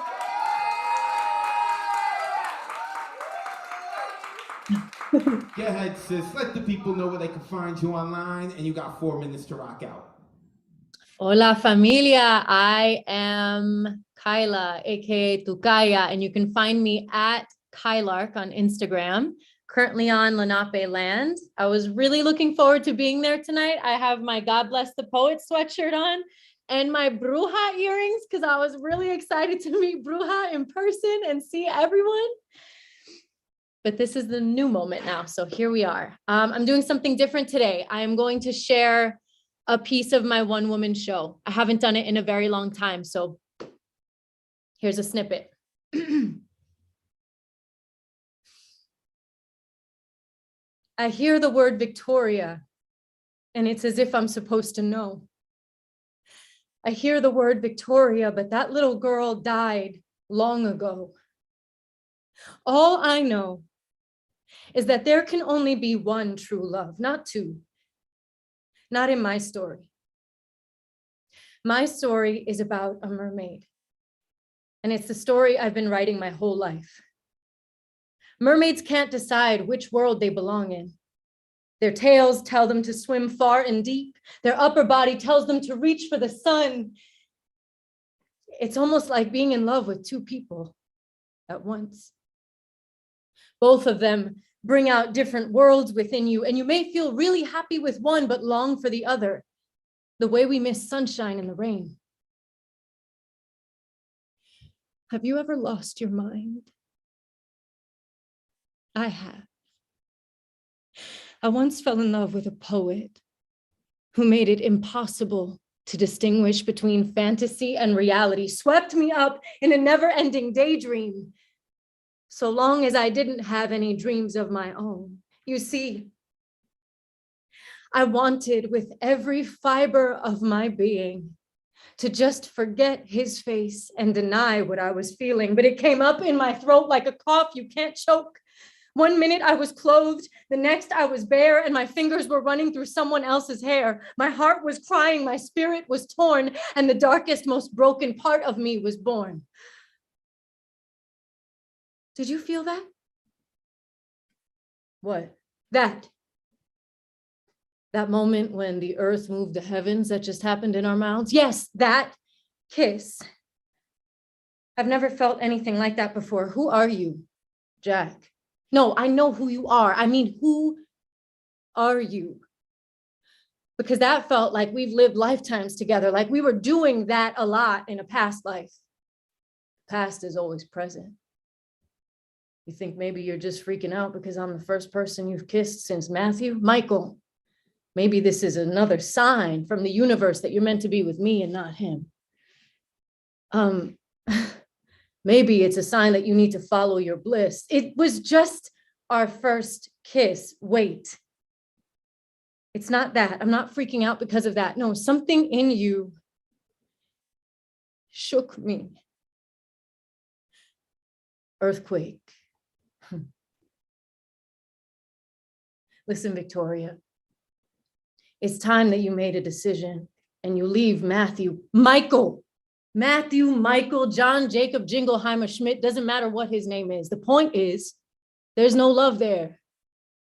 Go ahead, sis. Let the people know where they can find you online, and you got 4 minutes to rock out.
Hola familia, I am Kyla, aka Tukaya, and you can find me at Kylark on Instagram, currently on Lenape land. I was really looking forward to being there tonight. I have my God Bless the Poet sweatshirt on and my Bruja earrings because I was really excited to meet Bruja in person and see everyone. But this is the new moment now, so here we are. I'm doing something different today. I am going to share a piece of my one-woman show. I haven't done it in a very long time, so here's a snippet. I hear the word Victoria, and it's as if I'm supposed to know. I hear the word Victoria, but that little girl died long ago. All I know is that there can only be one true love, not two. Not in my story. My story is about a mermaid. And it's the story I've been writing my whole life. Mermaids can't decide which world they belong in. Their tails tell them to swim far and deep. Their upper body tells them to reach for the sun. It's almost like being in love with two people at once. Both of them bring out different worlds within you, and you may feel really happy with one, but long for the other, the way we miss sunshine in the rain. Have you ever lost your mind? I have. I once fell in love with a poet who made it impossible to distinguish between fantasy and reality, swept me up in a never-ending daydream, so long as I didn't have any dreams of my own. You see, I wanted with every fiber of my being to just forget his face and deny what I was feeling, but it came up in my throat like a cough you can't choke. One minute I was clothed, the next I was bare, and my fingers were running through someone else's hair. My heart was crying, my spirit was torn, and the darkest, most broken part of me was born. Did you feel that? What? That moment when the earth moved the heavens that just happened in our mouths? Yes, that kiss. I've never felt anything like that before. Who are you, Jack? No, I know who you are. I mean, who are you? Because that felt like we've lived lifetimes together, like we were doing that a lot in a past life. Past is always present. You think maybe you're just freaking out because I'm the first person you've kissed since Matthew? Michael, maybe this is another sign from the universe that you're meant to be with me and not him. Maybe it's a sign that you need to follow your bliss. It was just our first kiss. Wait. It's not that. I'm not freaking out because of that. No, something in you shook me. Earthquake. Listen, Victoria, it's time that you made a decision and you leave Matthew, Michael, John, Jacob, Jingleheimer, Schmidt, doesn't matter what his name is. The point is, there's no love there.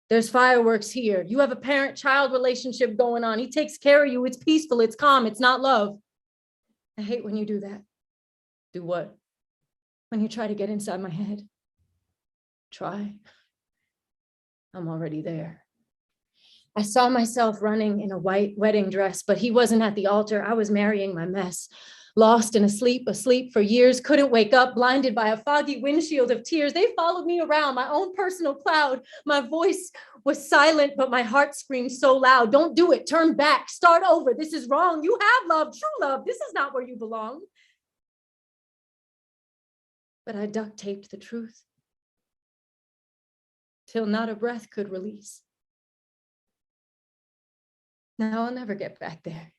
There's fireworks here. You have a parent-child relationship going on. He takes care of you. It's peaceful, it's calm, it's not love. I hate when you do that. Do what? When you try to get inside my head. Try. I'm already there. I saw myself running in a white wedding dress, but he wasn't at the altar. I was marrying my mess. Lost and asleep for years, couldn't wake up, blinded by a foggy windshield of tears. They followed me around, my own personal cloud. My voice was silent, but my heart screamed so loud. Don't do it, turn back, start over. This is wrong. You have love, true love. This is not where you belong. But I duct taped the truth till not a breath could release. Now I'll never get back there.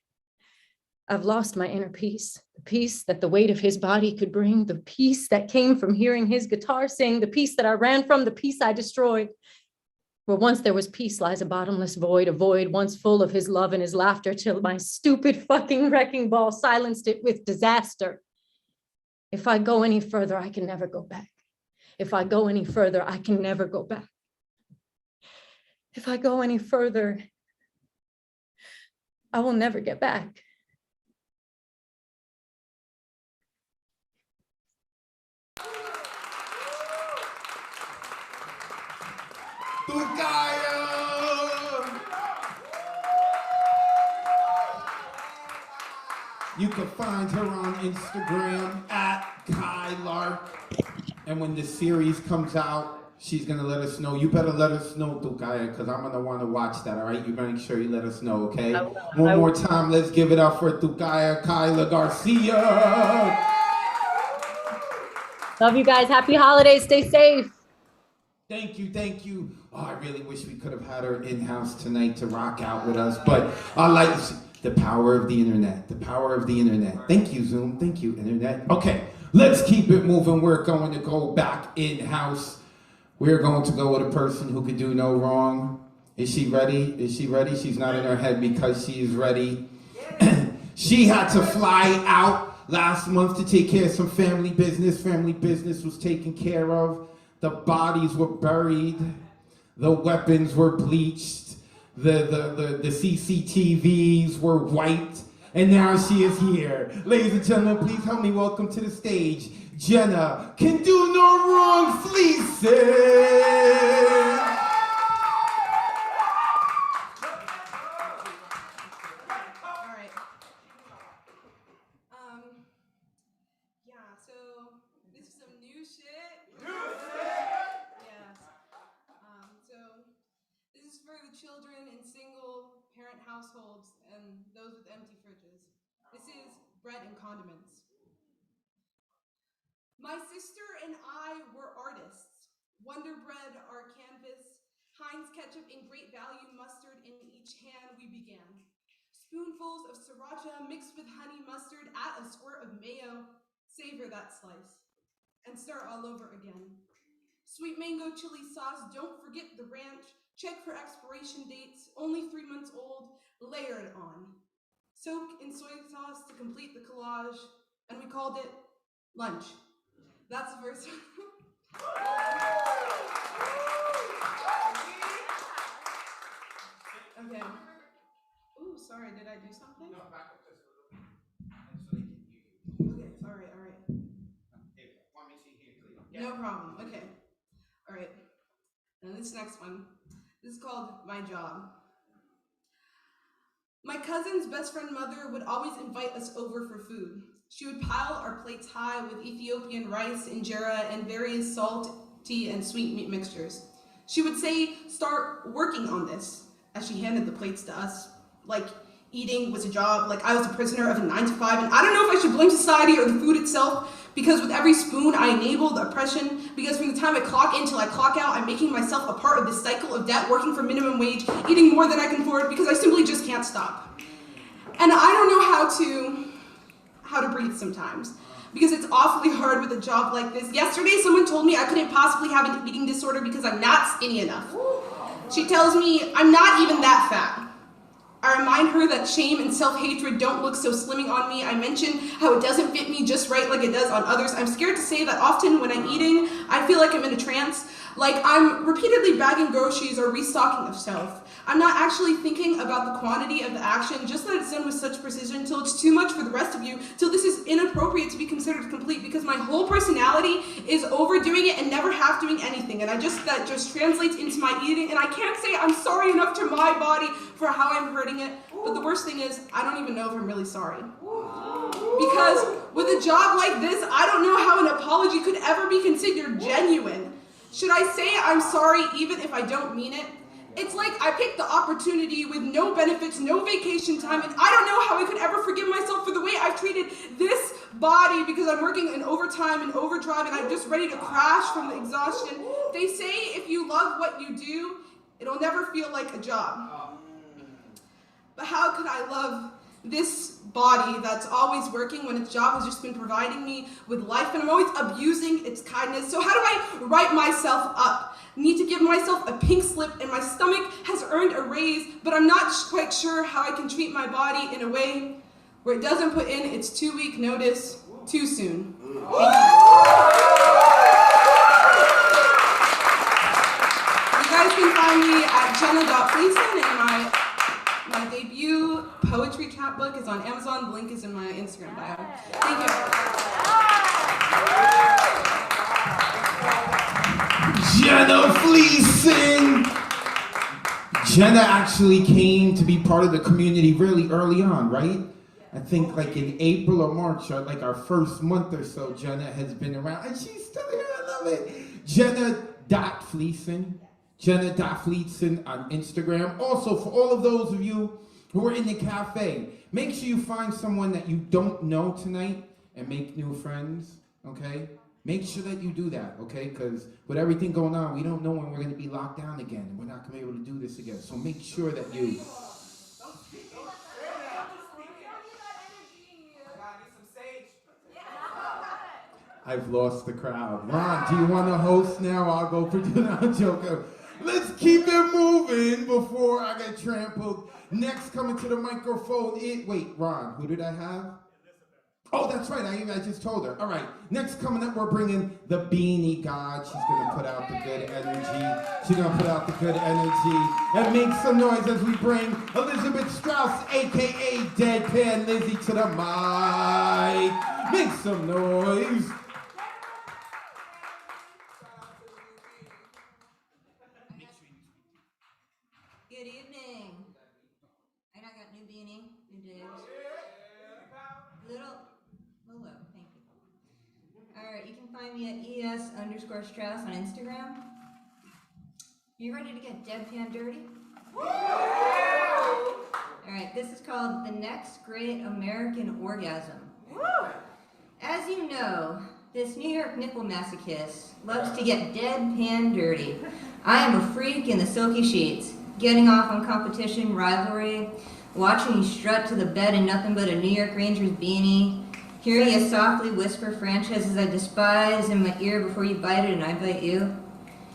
I've lost my inner peace, the peace that the weight of his body could bring, the peace that came from hearing his guitar sing, the peace that I ran from, the peace I destroyed. Where once there was peace lies a bottomless void, a void once full of his love and his laughter, till my stupid fucking wrecking ball silenced it with disaster. If I go any further, I can never go back. If I go any further, I can never go back. If I go any further, I will never get back.
You can find her on Instagram at Kylar. And when the series comes out, she's gonna let us know. You better let us know, Tukaya, because I'm gonna want to watch that, all right? You make sure you let us know, okay? One more time, let's give it up for Tukaya Kyla Garcia.
Love you guys. Happy holidays. Stay safe.
Thank you, thank you. Oh, I really wish we could have had her in-house tonight to rock out with us, but I like the power of the internet, the power of the internet. Thank you, Zoom. Thank you, internet. Okay, let's keep it moving. We're going to go back in-house. We're going to go with a person who could do no wrong. Is she ready? Is she ready? She's not in her head because she is ready. She had to fly out last month to take care of some family business. Family business was taken care of. The bodies were buried. The weapons were bleached. The CCTVs were wiped. And now she is here. Ladies and gentlemen, please help me welcome to the stage, Jenna Can Do No Wrong Fleecy.
Children in single parent households and those with empty fridges. This is bread and condiments. My sister and I were artists. Wonder Bread, our canvas, Heinz ketchup and Great Value mustard in each hand we began. Spoonfuls of sriracha mixed with honey mustard, add a squirt of mayo, savor that slice, and start all over again. Sweet mango chili sauce, don't forget the ranch. Check for expiration dates, only 3 months old, layer it on. Soak in soy sauce to complete the collage, and we called it lunch. That's the first one. Okay. Ooh, sorry, did I do something?
No, back up just a little bit. And so they can hear you.
Okay, all right.
Hey, want me to hear clear?
No problem, okay. All right, and this next one. This is called My Job. My cousin's best friend mother would always invite us over for food. She would pile our plates high with Ethiopian rice, injera, and various salty and sweet meat mixtures. She would say, start working on this, as she handed the plates to us. Like eating was a job, like I was a prisoner of a 9 to 5, and I don't know if I should blame society or the food itself, because with every spoon I enabled oppression, because from the time I clock in till I clock out, I'm making myself a part of this cycle of debt, working for minimum wage, eating more than I can afford, because I simply just can't stop. And I don't know how to breathe sometimes, because it's awfully hard with a job like this. Yesterday, someone told me I couldn't possibly have an eating disorder because I'm not skinny enough. She tells me I'm not even that fat. I remind her that shame and self-hatred don't look so slimming on me. I mention how it doesn't fit me just right like it does on others. I'm scared to say that often when I'm eating, I feel like I'm in a trance, like I'm repeatedly bagging groceries or restocking of shelf. I'm not actually thinking about the quantity of the action, just that it's done with such precision till it's too much for the rest of you, till this is inappropriate to be considered complete, because my whole personality is overdoing it and never half doing anything, and that just translates into my eating, and I can't say I'm sorry enough to my body for how I'm hurting it, but the worst thing is, I don't even know if I'm really sorry. Because with a job like this, I don't know how an apology could ever be considered genuine. Should I say I'm sorry even if I don't mean it? It's like I picked the opportunity with no benefits, no vacation time, and I don't know how I could ever forgive myself for the way I've treated this body, because I'm working in overtime and overdrive and I'm just ready to crash from the exhaustion. They say if you love what you do, it'll never feel like a job. But how could I love this body that's always working when its job has just been providing me with life, and I'm always abusing its kindness? So how do I write myself up? Need to give myself a pink slip, and my stomach has earned a raise, but I'm not quite sure how I can treat my body in a way where it doesn't put in its 2-week notice too soon. You guys can find me at jenna.fleeson, and my debut poetry chapbook is on Amazon. The link is in my Instagram bio. Thank you.
Jenna Fleeson. Jenna actually came to be part of the community really early on, right? I think like in April or March, or like our first month or so, Jenna has been around, and she's still here. I love it. Jenna.Fleeson. Jenna.Fleeson on Instagram. Also, for all of those of you who are in the cafe, make sure you find someone that you don't know tonight and make new friends, okay? Make sure that you do that, okay? Because with everything going on, we don't know when we're going to be locked down again, and we're not going to be able to do this again. So make sure that you... I've lost the crowd. Ron, do you want to host now? I'll go produce. I'm joking. Let's keep it moving before I get trampled. Next, coming to the microphone is... Wait, Ron, who did I have? Oh, that's right. I just told her. All right. Next, coming up, we're bringing the Beanie God. She's going to put out the good energy. She's going to put out the good energy. And make some noise as we bring Elizabeth Strauss, a.k.a. Deadpan Lizzie, to the mic. Make some noise.
Good evening. I got new beanie, new dibs. Little low, thank you. All right, you can find me at ES_Strauss on Instagram. You ready to get deadpan dirty? All right, this is called The Next Great American Orgasm. As you know, this New York nipple masochist loves to get deadpan dirty. I am a freak in the silky sheets, getting off on competition, rivalry, watching you strut to the bed in nothing but a New York Rangers beanie, hearing you softly whisper franchises I despise in my ear before you bite it and I bite you,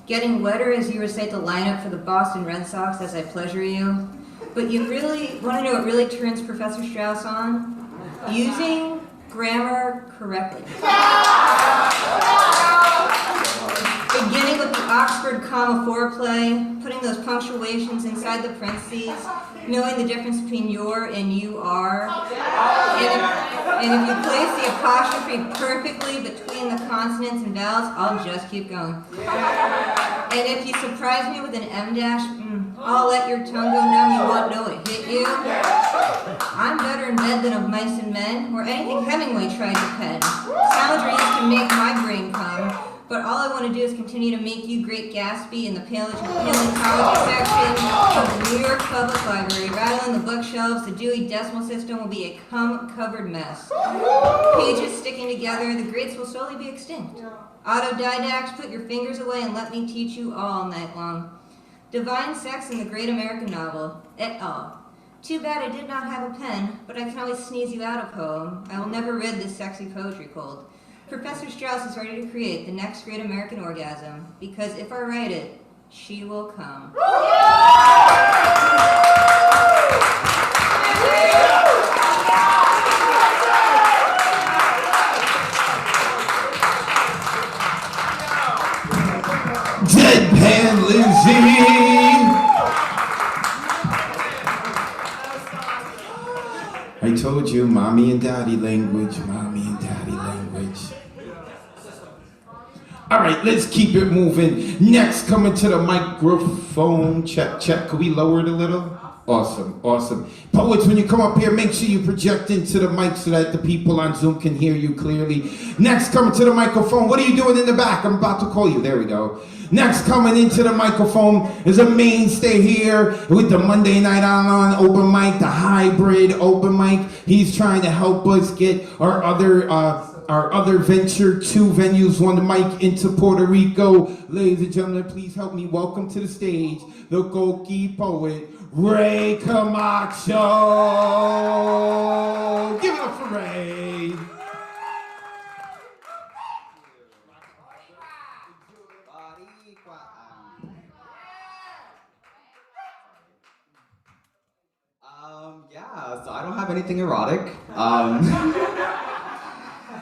getting wetter as you recite the lineup for the Boston Red Sox as I pleasure you. But you really want to know what really turns Professor Strauss on? Using grammar correctly. Beginning with the Oxford comma foreplay, putting those punctuations inside the parentheses, knowing the difference between your and you are. And if you place the apostrophe perfectly between the consonants and vowels, I'll just keep going. And if you surprise me with an M dash, I'll let your tongue go numb, you won't know it hit you. I'm better in bed than of mice and men, or anything Hemingway tried to pen. Sound dreams can make my brain come. But all I want to do is continue to make you Great Gatsby in the paleontology section of the New York Public Library. Rattling the bookshelves, the Dewey Decimal System will be a cum-covered mess. Pages sticking together, the grades will slowly be extinct. Autodidacts, put your fingers away and let me teach you all night long. Divine sex in the great American novel, et al. Too bad I did not have a pen, but I can always sneeze you out a poem. I will never rid this sexy poetry cold. Professor Strauss is ready to create the next great American orgasm, because if I write it, she will come.
Deadpan Lizzie! I told you, mommy and daddy language, mommy and daddy language. All right, let's keep it moving. Next, coming to the microphone. Check, check. Can we lower it a little? Awesome, awesome. Poets, when you come up here, make sure you project into the mic so that the people on Zoom can hear you clearly. Next, coming to the microphone. What are you doing in the back? I'm about to call you. There we go. Next, coming into the microphone is a mainstay here with the Monday Night on open mic, the hybrid open mic. He's trying to help us get our other venture, 2 venues, 1 mic into Puerto Rico. Ladies and gentlemen, please help me welcome to the stage the Coqui poet, Ray Camacho. Give it up for Ray.
Yeah, so I don't have anything erotic.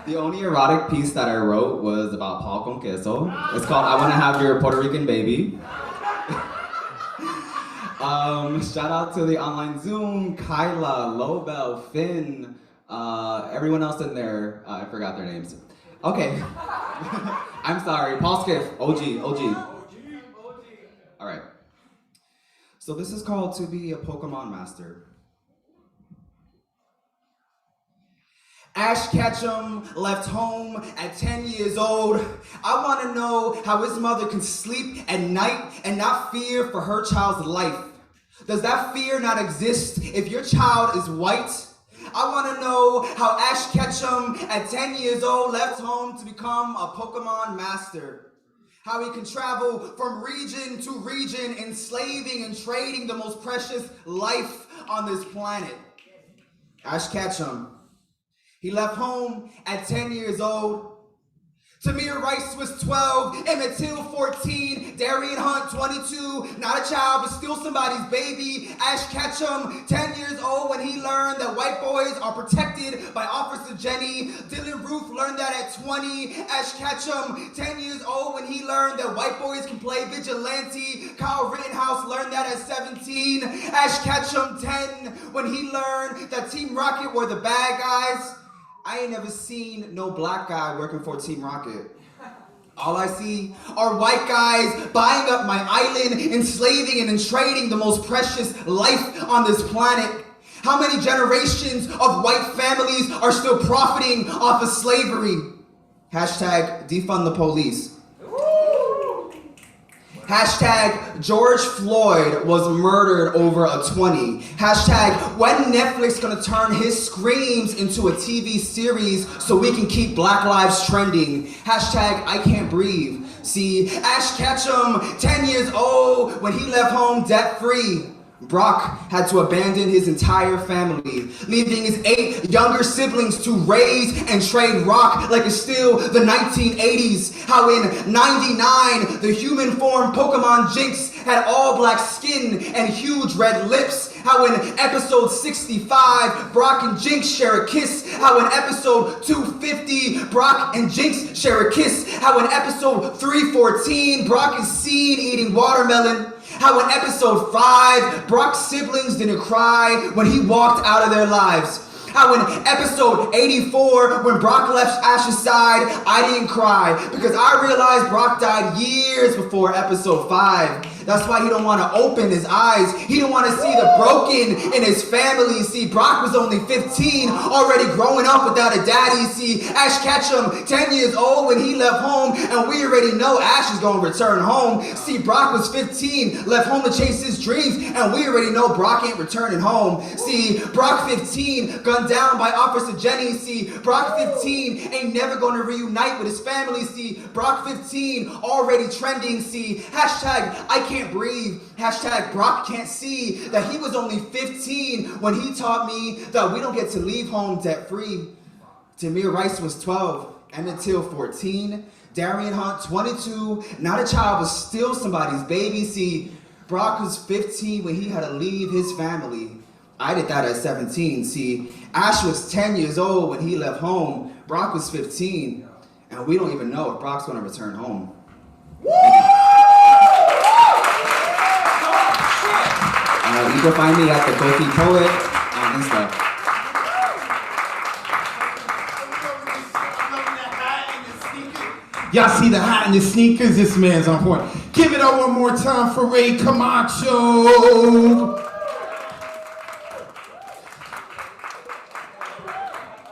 The only erotic piece that I wrote was about Paul con queso. It's called I Wanna Have Your Puerto Rican Baby. Shout out to the online Zoom, Kyla, Lobel, Finn, everyone else in there. I forgot their names. Okay. I'm sorry, Paul Skiff, OG. All right. So this is called To Be a Pokemon Master. Ash Ketchum left home at 10 years old. I want to know how his mother can sleep at night and not fear for her child's life. Does that fear not exist if your child is white? I want to know how Ash Ketchum at 10 years old left home to become a Pokemon master. How he can travel from region to region, enslaving and trading the most precious life on this planet. Ash Ketchum. He left home at 10 years old. Tamir Rice was 12, Emmett Till 14, Darian Hunt 22, not a child but still somebody's baby. Ash Ketchum, 10 years old when he learned that white boys are protected by Officer Jenny. Dylan Roof learned that at 20. Ash Ketchum, 10 years old when he learned that white boys can play vigilante. Kyle Rittenhouse learned that at 17. Ash Ketchum, 10, when he learned that Team Rocket were the bad guys. I ain't never seen no black guy working for Team Rocket. All I see are white guys buying up my island, enslaving and trading the most precious life on this planet. How many generations of white families are still profiting off of slavery? Hashtag defund the police. Hashtag George Floyd was murdered over a 20. Hashtag when Netflix gonna turn his screams into a TV series so we can keep Black Lives trending. Hashtag I can't breathe. See, Ash Ketchum, 10 years old when he left home debt free. Brock had to abandon his entire family, leaving his 8 younger siblings to raise and trade rock like it's still the 1980s. How in 99, the human form Pokemon Jinx had all black skin and huge red lips. How in episode 65, Brock and Jinx share a kiss. How in episode 250, Brock and Jinx share a kiss. How in episode 314, Brock is seen eating watermelon. How in episode 5, Brock's siblings didn't cry when he walked out of their lives. How in episode 84, when Brock left Ash's side, I didn't cry because I realized Brock died years before episode 5. That's why he don't want to open his eyes. He didn't want to see the broken in his family. See, Brock was only 15, already growing up without a daddy. See, Ash Ketchum, 10 years old when he left home, and we already know Ash is going to return home. See, Brock was 15, left home to chase his dreams, and we already know Brock ain't returning home. See, Brock 15, gunned down by Officer Jenny. See, Brock 15 ain't never going to reunite with his family. See, Brock 15 already trending. See, hashtag I can't breathe. Hashtag Brock can't see that he was only 15 when he taught me that we don't get to leave home debt free. Tamir Rice was 12, Emmett Till 14, Darian Hunt 22, not a child but still somebody's baby. See, Brock was 15 when he had to leave his family. I did that at 17. See, Ash was 10 years old when he left home. Brock was 15, and we don't even know if Brock's gonna return home. You can find me at the Coqui Poet on Insta.
Y'all see the hat and the sneakers? This man's on point. Give it up one more time for Ray Camacho.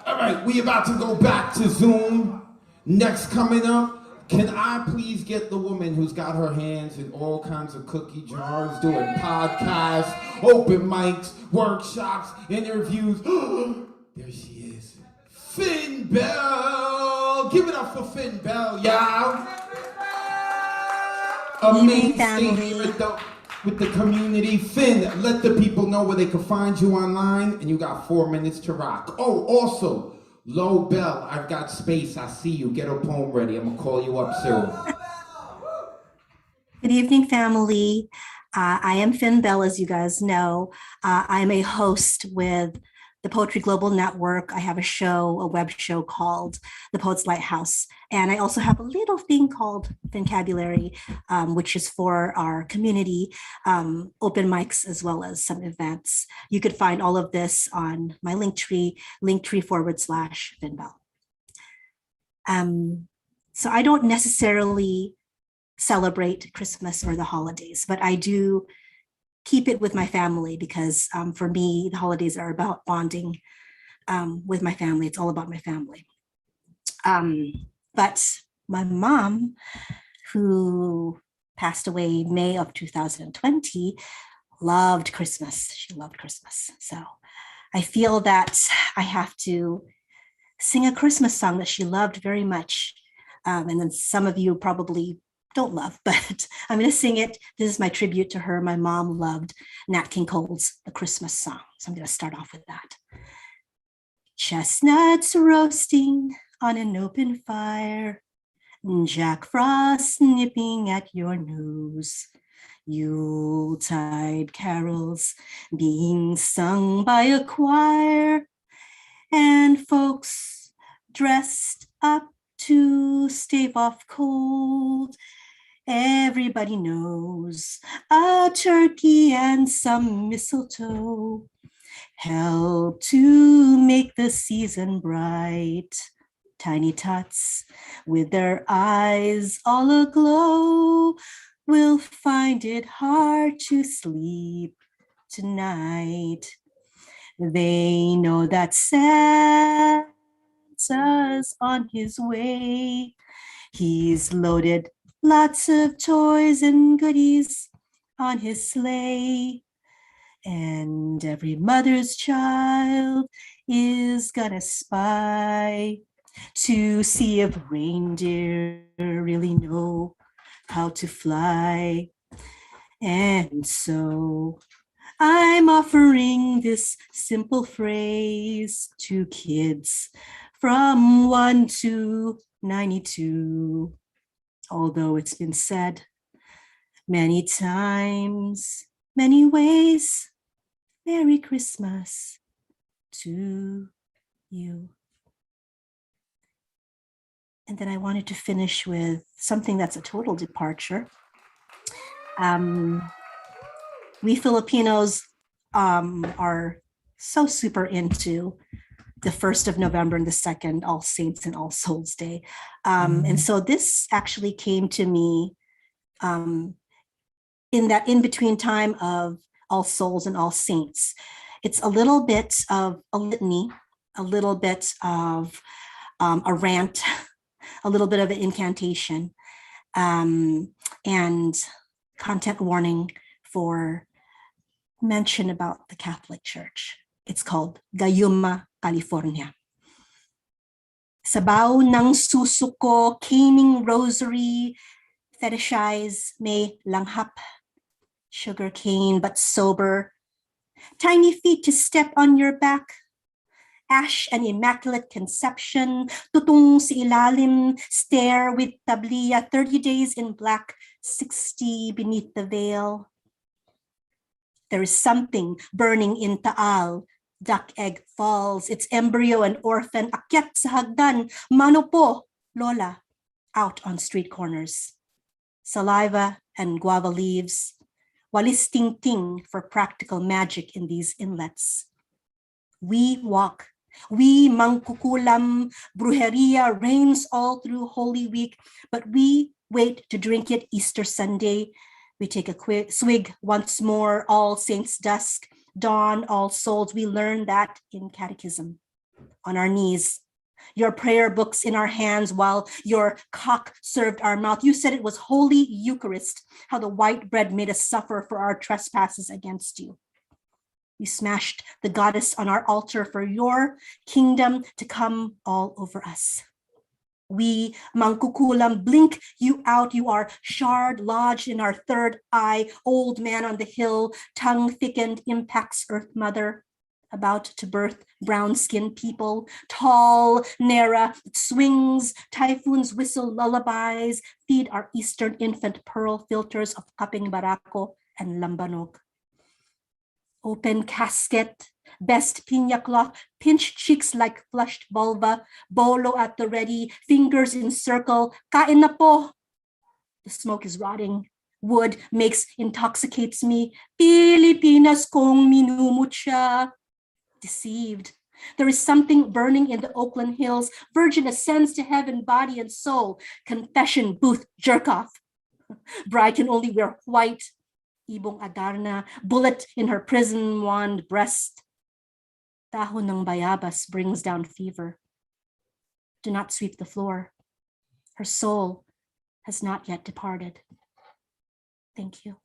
All right, we about to go back to Zoom. Next coming up, can I please get the woman who's got her hands in all kinds of cookie jars, doing podcasts, open mics, workshops, interviews. There she is. Finn Bell. Give it up for Finn Bell, y'all. Amazing with the community. Finn, let the people know where they can find you online, and you got 4 minutes to rock. Oh, also, Low Bell, I've got space. I see you. Get a poem ready. I'm gonna call you up soon.
Good evening, family. I am Finn Bell, as you guys know. I'm a host with the Poetry Global Network. I have a web show called The Poets Lighthouse. And I also have a little thing called Fincabulary, which is for our community, open mics, as well as some events. You could find all of this on my linktree.com/Finn Bell. So I don't necessarily celebrate Christmas or the holidays, but I do keep it with my family because for me, the holidays are about bonding with my family. It's all about my family. But my mom, who passed away May of 2020, loved Christmas. She loved Christmas. So I feel that I have to sing a Christmas song that she loved very much. And then some of you probably don't love, but I'm going to sing it. This is my tribute to her. My mom loved Nat King Cole's The Christmas Song. So I'm going to start off with that. Chestnuts roasting on an open fire, Jack Frost nipping at your nose, Yuletide carols being sung by a choir, and folks dressed up to stave off cold. Everybody knows a turkey and some mistletoe help to make the season bright. Tiny tots with their eyes all aglow will find it hard to sleep tonight. They know that Santa's on his way. He's loaded lots of toys and goodies on his sleigh. And every mother's child is gonna spy to see if reindeer really know how to fly. And so I'm offering this simple phrase to kids from 1 to 92. Although it's been said many times, many ways, Merry Christmas to you. And then I wanted to finish with something that's a total departure. We Filipinos are so super into the 1st of November and the 2nd, All Saints and All Souls Day. And so this actually came to me in that in-between time of All Souls and All Saints. It's a little bit of a litany, a little bit of a rant, a little bit of an incantation, and content warning for mention about the Catholic Church. It's called Gayuma, California. Sabaw ng susuko, caning rosary, fetishize, may langhap, sugar cane but sober, tiny feet to step on your back, ash and immaculate conception, tutung sa ilalim, stare with tabliya, 30 days in black, 60 beneath the veil. There is something burning in Taal. Duck egg falls, its embryo an orphan, akyat sa hagdan, mano po, lola, out on street corners. Saliva and guava leaves, walis ting-ting for practical magic in these inlets. We walk We Mangkukulam, brujeria reigns all through Holy Week, but we wait to drink it Easter Sunday. We take a quick swig once more, All Saints dusk, dawn, All Souls. We learn that in catechism, on our knees, your prayer books in our hands while your cock served our mouth. You said it was Holy Eucharist, how the white bread made us suffer for our trespasses against you. We smashed the goddess on our altar for your kingdom to come all over us. We, Mangkukulam, blink you out. You are shard lodged in our third eye, old man on the hill, tongue thickened, impacts Earth Mother, about to birth brown-skinned people, tall, Nera, swings, typhoons whistle lullabies, feed our Eastern infant pearl filters of Kaping Barako and Lambanog. Open casket, best piña cloth, pinched cheeks like flushed vulva, bolo at the ready, fingers in circle, kain na po. The smoke is rotting. Wood intoxicates me. Pilipinas kong minumutya. Deceived. There is something burning in the Oakland Hills. Virgin ascends to heaven, body and soul. Confession booth jerk off. Bride can only wear white. Ibong Adarna, bullet in her prison wand breast. Dahon ng bayabas brings down fever. Do not sweep the floor. Her soul has not yet departed. Thank you.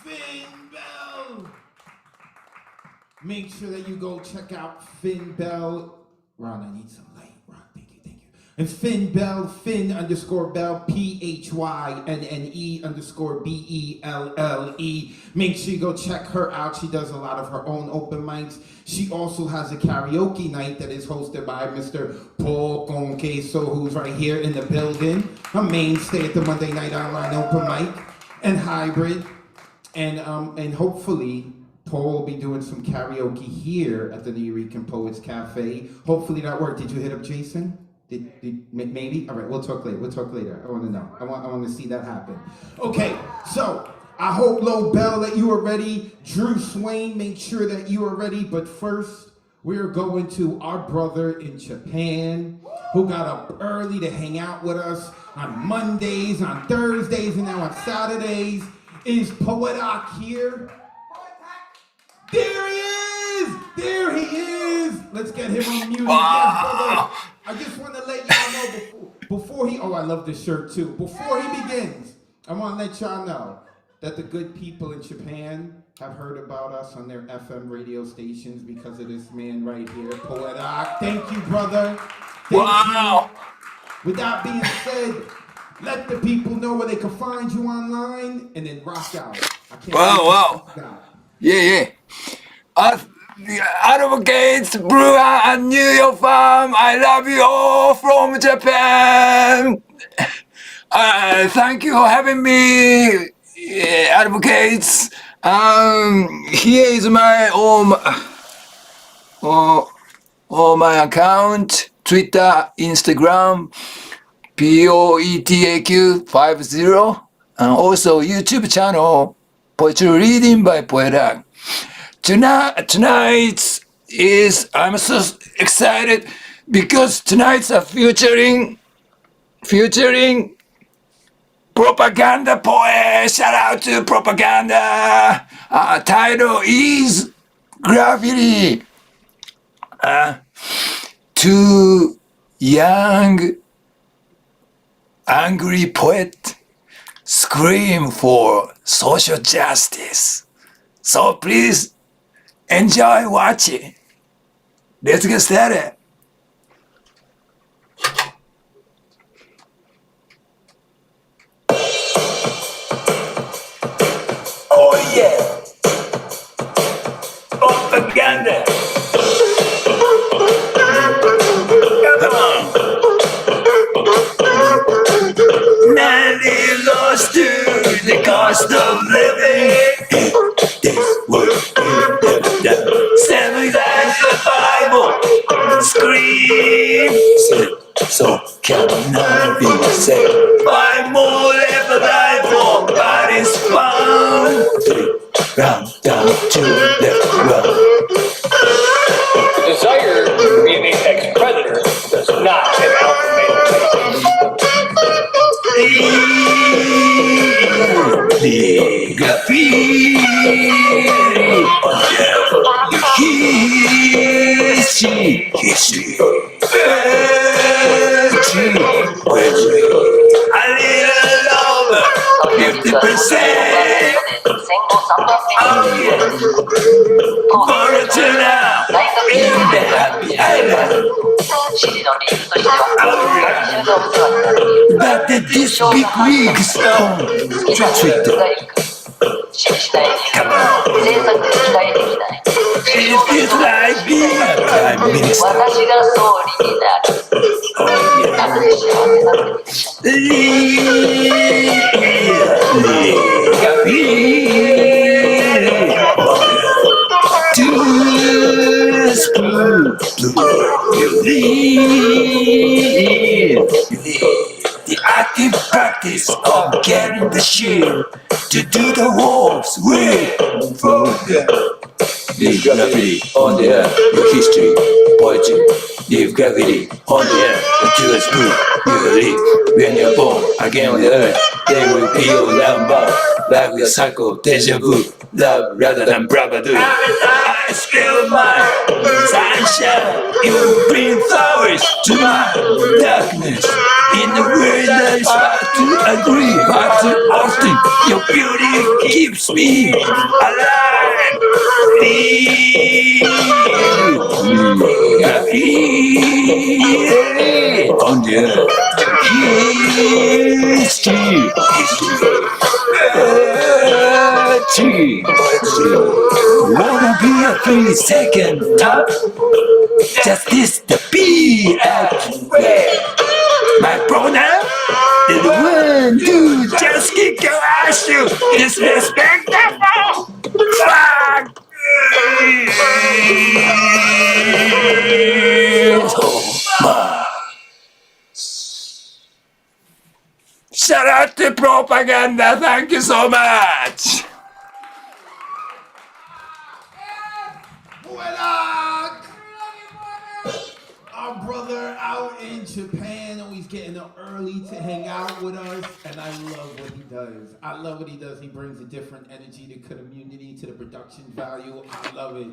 Finn Bell. Make sure that you go check out Finn Bell. Ron, I need some light. Ron, thank you. And Finn Bell, Finn_Bell, PHYNNE_BELLE. Make sure you go check her out. She does a lot of her own open mics. She also has a karaoke night that is hosted by Mr. Paul Conqueso, who's right here in the building. A mainstay at the Monday Night Online Open Mic and Hybrid. And hopefully, Paul will be doing some karaoke here at the Nuyorican Poets Café. Hopefully that worked. Did you hit up Jason? Maybe? All right, we'll talk later. I want to know. I want to see that happen. Okay, so I hope, Lo Bell, that you are ready. Drew Swain, make sure that you are ready. But first, we're going to our brother in Japan who got up early to hang out with us on Mondays, on Thursdays, and now on Saturdays. Is Poetak here? There he is! There he is! Let's get him unmuted. Yes, brother. I just want to let y'all know before he, I love this shirt too. Before he begins, I want to let y'all know that the good people in Japan have heard about us on their FM radio stations because of this man right here, Poetak. Thank you, brother. Thank you. With that being said, let the people know where they can find you online and then rock out.
Wow. Yeah. Advocates, brewer, and New York farm, I love you all from Japan. Thank you for having me, advocates. Here is my all my account: Twitter, Instagram, POETAQ50, and also YouTube channel, Poetry Reading by Poetak. Tonight is, I'm so excited because tonight's a featuring propaganda poet. Shout out to propaganda. Title is Graffiti. Two young angry poet scream for social justice. So please enjoy watching. Let's get started. Oh yeah. Propaganda. Come on. Many lost to the cost of living. This world, seven times the Bible, scream, so cannot be saved. Five more left alive for bodies found. Round, down, two, left, run.
The desire to be an apex predator does not an alpha male
Liga history, a little over 50%. Oh yeah, Fortuna in the happy island. But this big wig stone tricked. Come on. It feels like being a prime minister. Oh the active practice of getting the shield to do the wolves with leave graffiti on the air, your history, poetry, leave graffiti on the air, the truest proof you believe. When you're born again on the earth, they will be your number, like a cycle, deja vu, love rather than bravado. I spill my sunshine, you bring flowers to my darkness. In a way that is hard to agree, but too often your beauty keeps me alive. On the history. Wanna be a 3-second top? Just this the B at where? My pronoun is one, two, just kick your ass, you disrespectful fuck. Shout out to propaganda, thank you so much.
Our brother out in Japan, always getting up early to hang out with us, and I love what he does. I love what he does. He brings a different energy to community, to the production value. I love it.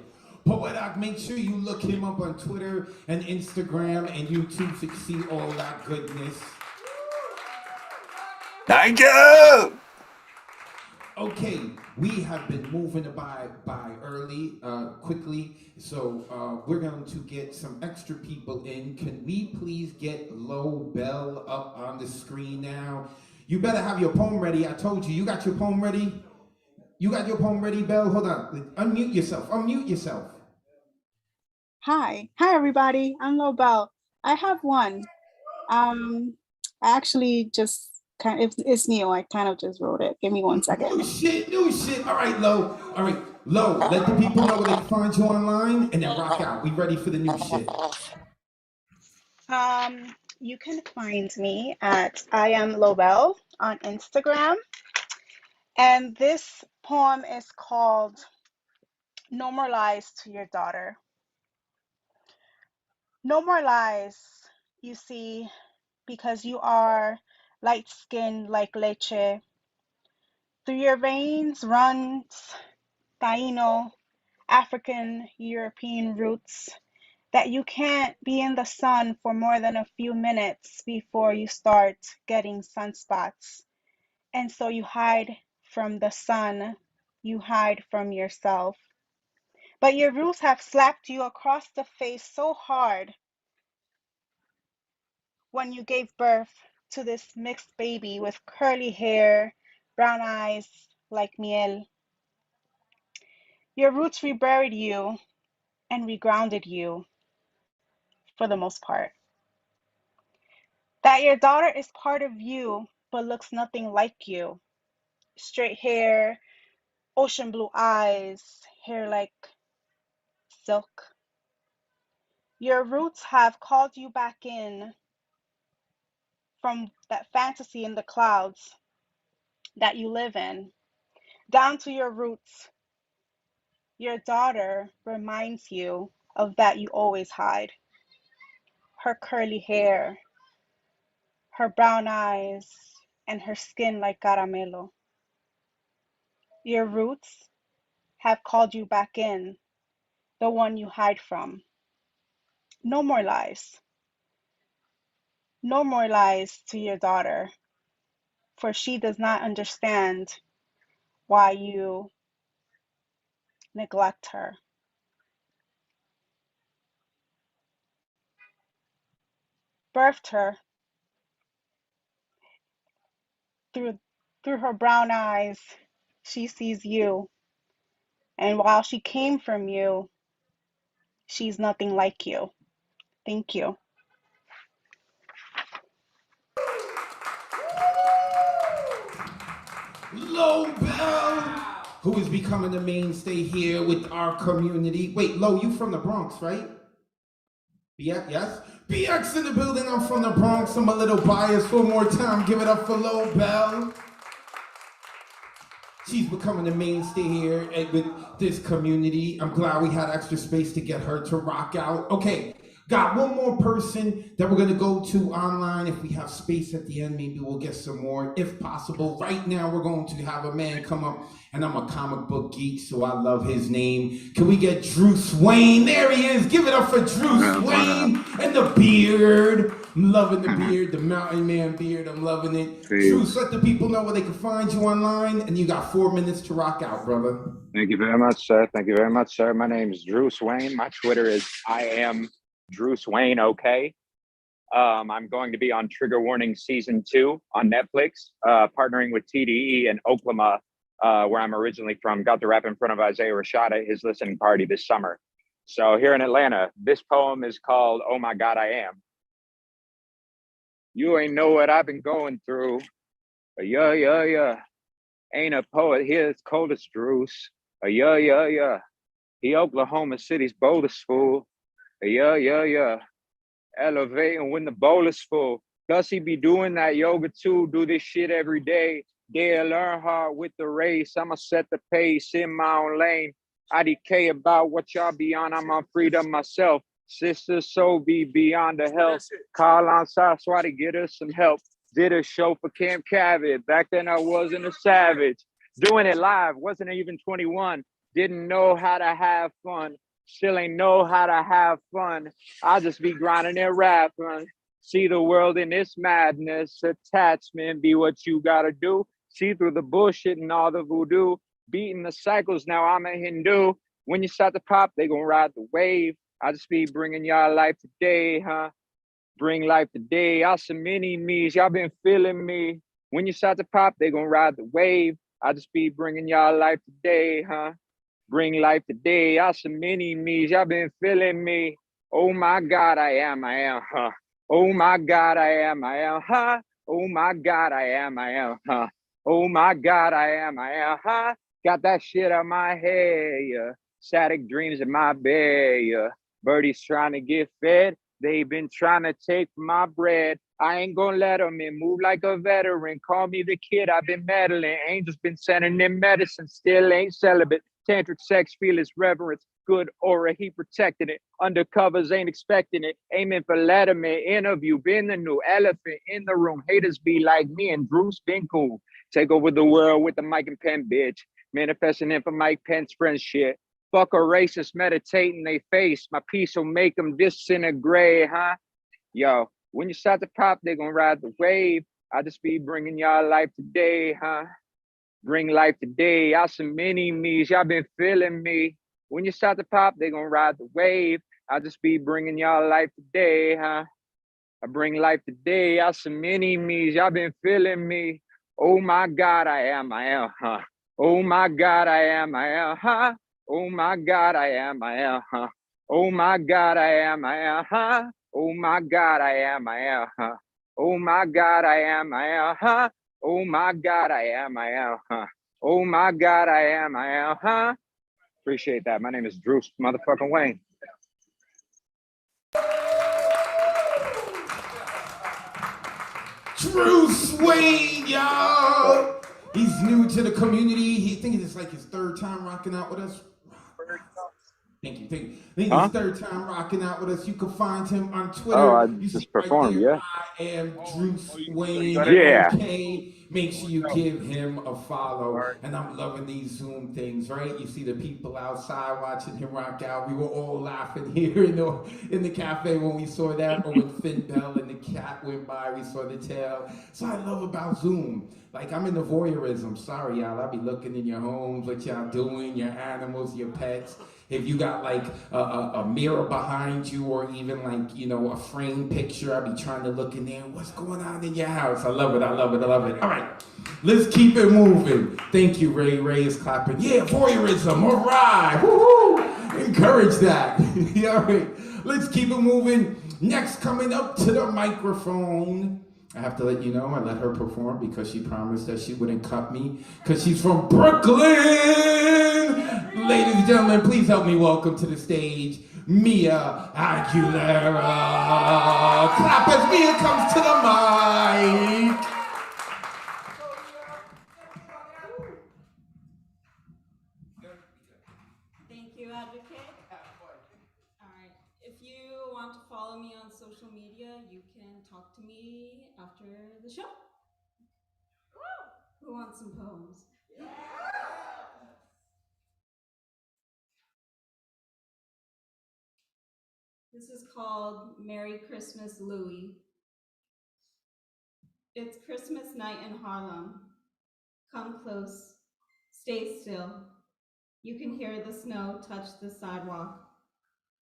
Poetic, make sure you look him up on Twitter and Instagram and YouTube to see all that goodness.
Thank you.
Okay, we have been moving by quickly, so we're going to get some extra people in. Can we please get Low Bell up on the screen now? You better have your poem ready. I told you. You got your poem ready? You got your poem ready, Bell? Hold on. Unmute yourself. Unmute yourself.
Hi everybody. I'm Low Bell. I have one. I actually just it's new. I kind of just wrote it. Give me 1 second.
New shit. All right, Low. Let the people know where they can find you online, and then rock out. We ready for the new shit.
You can find me at I am Lobel on Instagram, and this poem is called No More Lies to Your Daughter. No more lies, you see, because you are light-skinned like leche. Through your veins runs Taino, African European roots, that you can't be in the sun for more than a few minutes before you start getting sunspots. And so you hide from the sun, you hide from yourself. But your roots have slapped you across the face so hard when you gave birth to this mixed baby with curly hair, brown eyes like miel. Your roots reburied you and regrounded you for the most part. That your daughter is part of you but looks nothing like you. Straight hair, ocean blue eyes, hair like silk. Your roots have called you back in from that fantasy in the clouds that you live in. down to your roots. Your daughter reminds you of that you always hide. Her curly hair, her brown eyes, and her skin like caramelo. Your roots have called you back in, the one you hide from. No more lies. No more lies to your daughter, for she does not understand why you neglect her. Birthed her through her brown eyes, she sees you, and while she came from you, she's nothing like you. Thank you.
Lo Bell, who is becoming a mainstay here with our community. Wait, Lo, you from the Bronx, right? Yeah, yes? BX in the building, I'm from the Bronx. I'm a little biased. One more time, give it up for Lo Bell. She's becoming a mainstay here with this community. I'm glad we had extra space to get her to rock out. Okay, got one more person that we're gonna go to online. If we have space at the end, maybe we'll get some more, if possible. Right now, we're going to have a man come up, and I'm a comic book geek, so I love his name. Can we get Drew Swain? There he is. Give it up for Drew Swain and the beard. I'm loving the beard, the Mountain Man beard. I'm loving it. Drew, let the people know where they can find you online, and you got 4 minutes to rock out, brother.
Thank you very much, sir. Thank you very much, sir. My name is Drew Swain. My Twitter is I am Drew Swain. Okay. I'm going to be on Trigger Warning Season 2 on Netflix, partnering with TDE in Oklahoma, where I'm originally from. Got to rap in front of Isaiah Rashad at his listening party this summer. So here in Atlanta, this poem is called Oh My God, I Am. You ain't know what I've been going through. Yeah. Ain't a poet here as cold as Druce. Yeah. He Oklahoma City's boldest fool. Yeah. Elevating when the bowl is full. Plus he be doing that yoga too. Do this shit every day. Dare learn hard with the race. I'ma set the pace in my own lane. I decay about what y'all be on. I'm on freedom myself. Sister soul be beyond the help. Call on Saswa to get us some help. Did a show for Camp Cavett. Back then I wasn't a savage. Doing it live, wasn't even 21. Didn't know how to have fun. Still ain't know how to have fun. I just be grinding and rapping. See the world in its madness. Attachment be what you gotta do. See through the bullshit and all the voodoo. Beating the cycles, now I'm a Hindu. When you start to pop, they gon' ride the wave. I just be bringing y'all life today, huh? Bring life today. Y'all some mini-me's, y'all been feeling me. When you start to pop, they gon' ride the wave. I just be bringing y'all life today, huh? Bring life today. Y'all some mini-me's, y'all been feeling me. Oh my God, I am, huh? Oh my God, I am, huh? Oh my God, I am, huh? Oh my God, I am, huh? Got that shit on my head, yeah. Static dreams in my bed, yeah. Birdies trying to get fed. They been trying to take my bread. I ain't gonna let them in. Move like a veteran. Call me the kid. I've been meddling. Angels been sending in medicine. Still ain't celibate. Tantric sex, feel his reverence. Good aura, he protecting it. Undercovers ain't expecting it. Aiming for letterman. Interview, been the new elephant in the room. Haters be like me and Bruce been cool. Take over the world with the mic and pen, bitch. Manifesting in for Mike Pence friend shit. Fuck a racist meditating they face. My peace will make them disintegrate, huh? Yo, when you start to pop, they gonna ride the wave. I just be bringing y'all life today, huh? Bring life today. Y'all some mini-me's, y'all been feeling me. When you start to pop, they gonna ride the wave. I just be bringing y'all life today, huh? I bring life today. Y'all some mini-me's, y'all been feeling me. Oh my God, I am, huh? Oh my God, I am, huh? Oh my God, I am, huh? Oh my God, I am, huh? Oh my God, I am, huh? Oh my God, I am, huh? Oh my God, I am, huh? Oh my God, I am, huh? Appreciate that. My name is Drew motherfucking Wayne.
Drew Swain, y'all. He's new to the community. He thinks it's like his third time rocking out with us. Thank you. I think it's his third time rocking out with us. You can find him on Twitter.
Oh, I
You
just
see right
performed,
there,
yeah.
I am Bruce Wayne.
Yeah.
Okay. Make sure you give him a follow. And I'm loving these Zoom things, right? You see the people outside watching him rock out. We were all laughing here in the cafe when we saw that, or when Finn Bell and the cat went by, we saw the tail. So I love about Zoom. Like, I'm into voyeurism. Sorry, y'all. I'll be looking in your homes, what y'all doing, your animals, your pets. If you got like a mirror behind you, or even like, you know, a frame picture, I'll be trying to look in there. What's going on in your house? I love it. I love it. I love it. All right, let's keep it moving. Thank you, Ray. Ray is clapping. Yeah, voyeurism. All right. Woo-hoo. Encourage that. All right, let's keep it moving. Next, coming up to the microphone. I have to let you know, I let her perform because she promised that she wouldn't cut me, because she's from Brooklyn. Ladies and gentlemen, please help me welcome to the stage, Mia Aguilera. Clap as Mia comes to the mic.
Thank you, Advocate. All right, if you want to follow me on social media, you can talk to me after the show. Who wants some poems? This is called Merry Christmas, Louie. It's Christmas night in Harlem. Come close, stay still. You can hear the snow touch the sidewalk.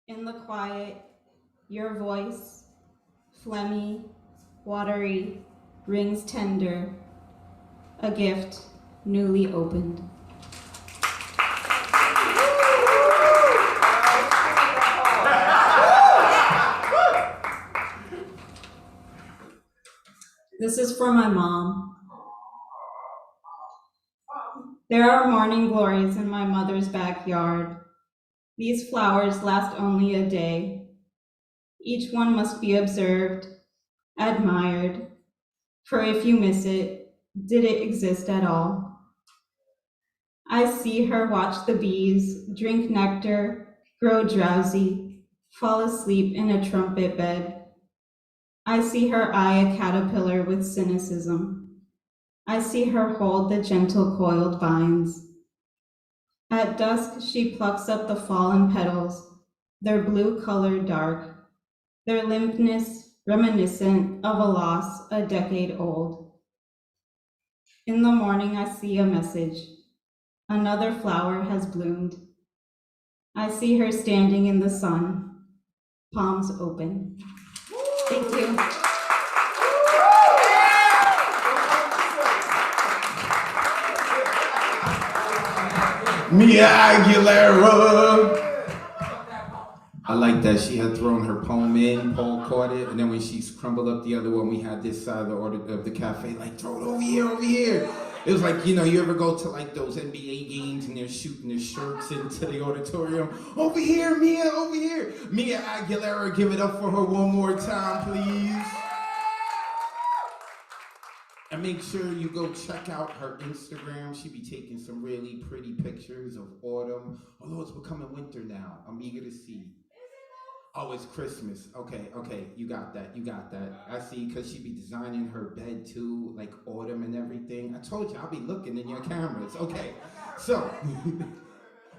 In the quiet, your voice, phlegmy, watery, rings tender. A gift newly opened. This is for my mom. There are morning glories in my mother's backyard. These flowers last only a day. Each one must be observed, admired, for if you miss it, did it exist at all? I see her watch the bees, drink nectar, grow drowsy, fall asleep in a trumpet bed. I see her eye a caterpillar with cynicism. I see her hold the gentle coiled vines. At dusk, she plucks up the fallen petals, their blue color dark, their limpness reminiscent of a loss a decade old. In the morning, I see a message. Another flower has bloomed. I see her standing in the sun, palms open. Thank you.
Mia Aguilera. I like that. She had thrown her poem in, Paul caught it, and then when she crumbled up the other one, we had this side of the cafe, like, throw it over here, over here. It was like, you know, you ever go to like those NBA games and they're shooting their shirts into the auditorium? Over here, Mia, over here. Mia Aguilera, give it up for her one more time, please. And make sure you go check out her Instagram. She be taking some really pretty pictures of autumn. Although it's becoming winter now. I'm eager to see. Oh, it's Christmas. Okay, you got that. I see, because she be designing her bed too, like autumn and everything. I told you, I'll be looking in your cameras. Okay, so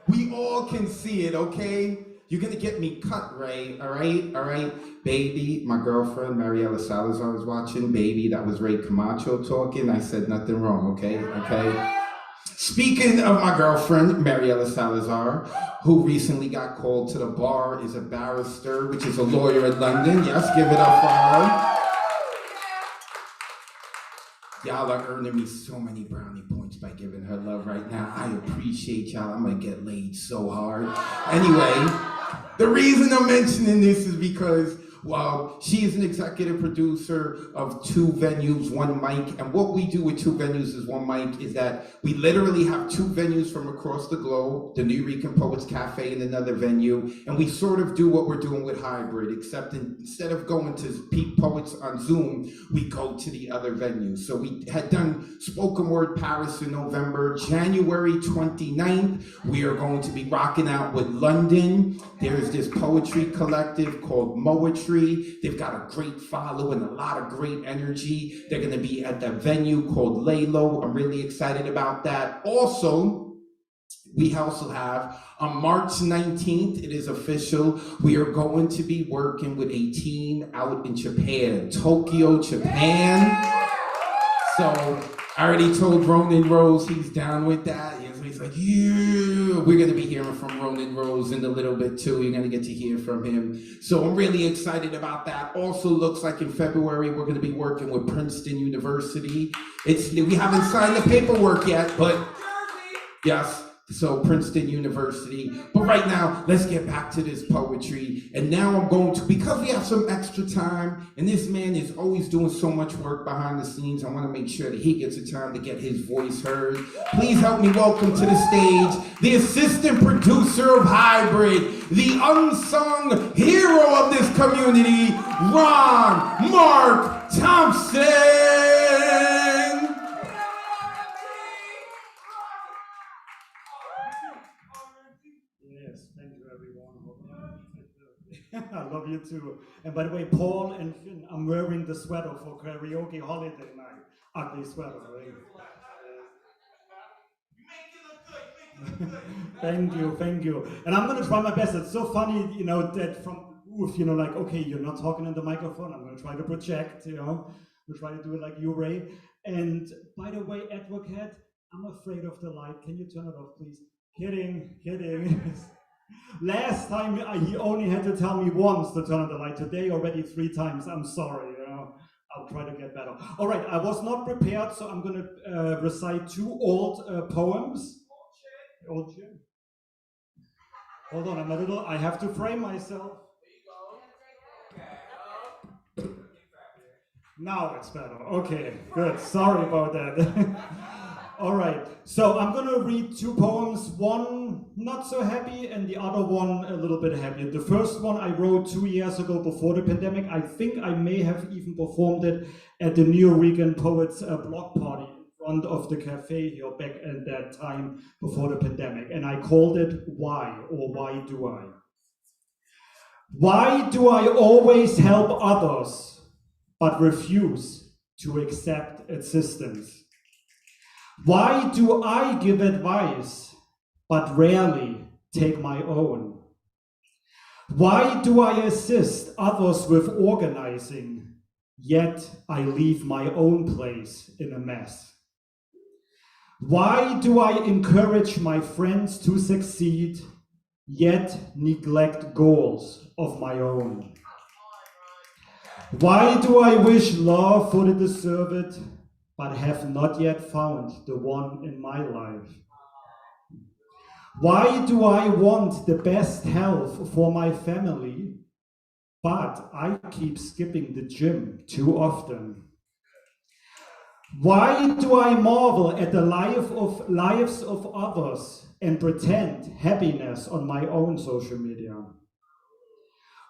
we all can see it, okay? You're gonna get me cut, Ray, all right? Baby, my girlfriend, Mariela Salazar, is watching. Baby, that was Ray Camacho talking. I said nothing wrong, okay? Speaking of my girlfriend, Mariela Salazar, who recently got called to the bar, is a barrister, which is a lawyer in London. Yes, give it up for her. Y'all are earning me so many brownie points by giving her love right now. I appreciate y'all. I'm gonna get laid so hard. Anyway, the reason I'm mentioning this is because Well, she is an executive producer of 2 venues, 1 mic. And what we do with 2 venues is 1 mic is that we literally have 2 venues from across the globe, the Nuyorican Poets Café and another venue. And we sort of do what we're doing with hybrid, except instead of going to Peak Poets on Zoom, we go to the other venues. So we had done Spoken Word Paris in November. January 29th, we are going to be rocking out with London. There's this poetry collective called Moetry. They've got a great follow and a lot of great energy. They're going to be at that venue called Lalo. I'm really excited about that. Also, we also have on March 19th, it is official, we are going to be working with a team out in Japan, Tokyo, Japan. So I already told Ronan Rose he's down with that. He's like, yeah. We're going to be hearing from Ronan Rose in a little bit too. You're going to get to hear from him. So I'm really excited about that. Also looks like in February, we're going to be working with Princeton University. We haven't signed the paperwork yet, but yes. So Princeton University. But right now, let's get back to this poetry. And now I'm going to, because we have some extra time, and this man is always doing so much work behind the scenes, I want to make sure that he gets a time to get his voice heard. Please help me welcome to the stage the assistant producer of Hybrid, the unsung hero of this community, Ron Mark Thompson.
I love you too. And by the way, Paul and Finn, I'm wearing the sweater for karaoke holiday night. Ugly sweater, right? Thank you, thank you. And I'm gonna try my best. It's so funny, you know, that from Oof, you know, like, okay, you're not talking in the microphone. I'm gonna try to project, you know. We'll try to do it like you, Ray. And by the way, Advocate, I'm afraid of the light. Can you turn it off, please? Kidding, kidding. Last time he only had to tell me once to turn on the light. Today already 3 times. I'm sorry, you know. I'll try to get better. All right, I was not prepared, so I'm going to recite 2 old poems. Old shit. Hold on, I have to frame myself. Now it's better. Okay, good. Sorry about that. All right, so I'm gonna read 2 poems, one not so happy and the other one a little bit happy. The first one I wrote 2 years ago before the pandemic. I think I may have even performed it at the Nuyorican Poets block party in front of the cafe here back at that time before the pandemic. And I called it Why, or Why Do I? Why do I always help others but refuse to accept assistance? Why do I give advice, but rarely take my own? Why do I assist others with organizing, yet I leave my own place in a mess? Why do I encourage my friends to succeed, yet neglect goals of my own? Why do I wish love for the deserved, but have not yet found the one in my life? Why do I want the best health for my family, but I keep skipping the gym too often? Why do I marvel at the lives of others and pretend happiness on my own social media?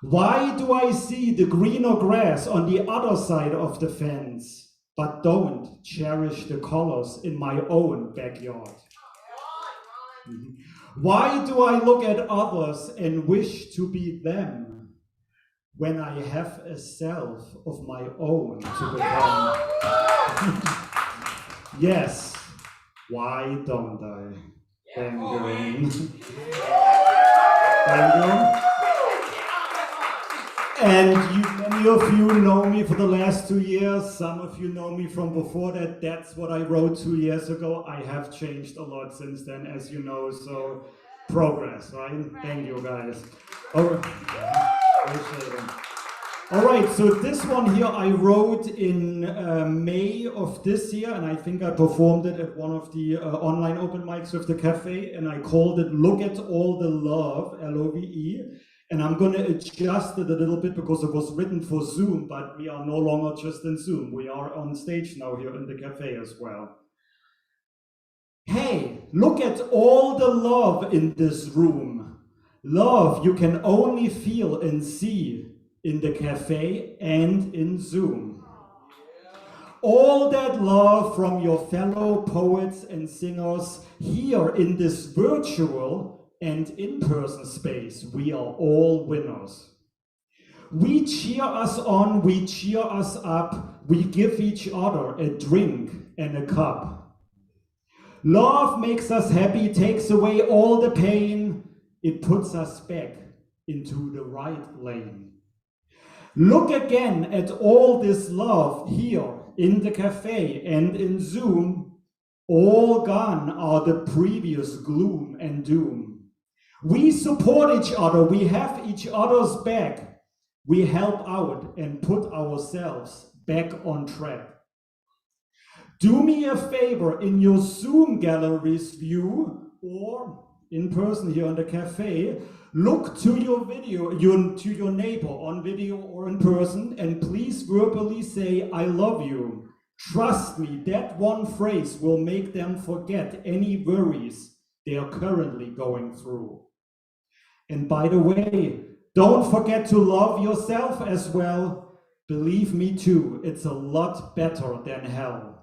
Why do I see the greener grass on the other side of the fence, but don't cherish the colors in my own backyard? Why do I look at others and wish to be them when I have a self of my own to become? Yes, why don't I? Thank you. Thank you. And many of you know me for the last 2 years. Some of you know me from before that. That's what I wrote 2 years ago. I have changed a lot since then, as you know. So progress, right? Thank you, guys. All right. All right, so this one here I wrote in May of this year, and I think I performed it at one of the online open mics of the cafe, and I called it Look at All the Love, Love. And I'm going to adjust it a little bit because it was written for Zoom, but we are no longer just in Zoom. We are on stage now here in the cafe as well. Hey, look at all the love in this room. Love you can only feel and see in the cafe and in Zoom. All that love from your fellow poets and singers here in this virtual and in-person space. We are all winners. We cheer us on, we cheer us up, we give each other a drink and a cup. Love makes us happy, takes away all the pain. It puts us back into the right lane. Look again at all this love here in the cafe and in Zoom. All gone are the previous gloom and doom. We support each other, we have each other's back. We help out and put ourselves back on track. Do me a favor in your Zoom galleries view or in person here in the cafe, look to your video, to your neighbor on video or in person, and please verbally say, I love you. Trust me, that one phrase will make them forget any worries they are currently going through. And by the way, don't forget to love yourself as well. Believe me too, it's a lot better than hell.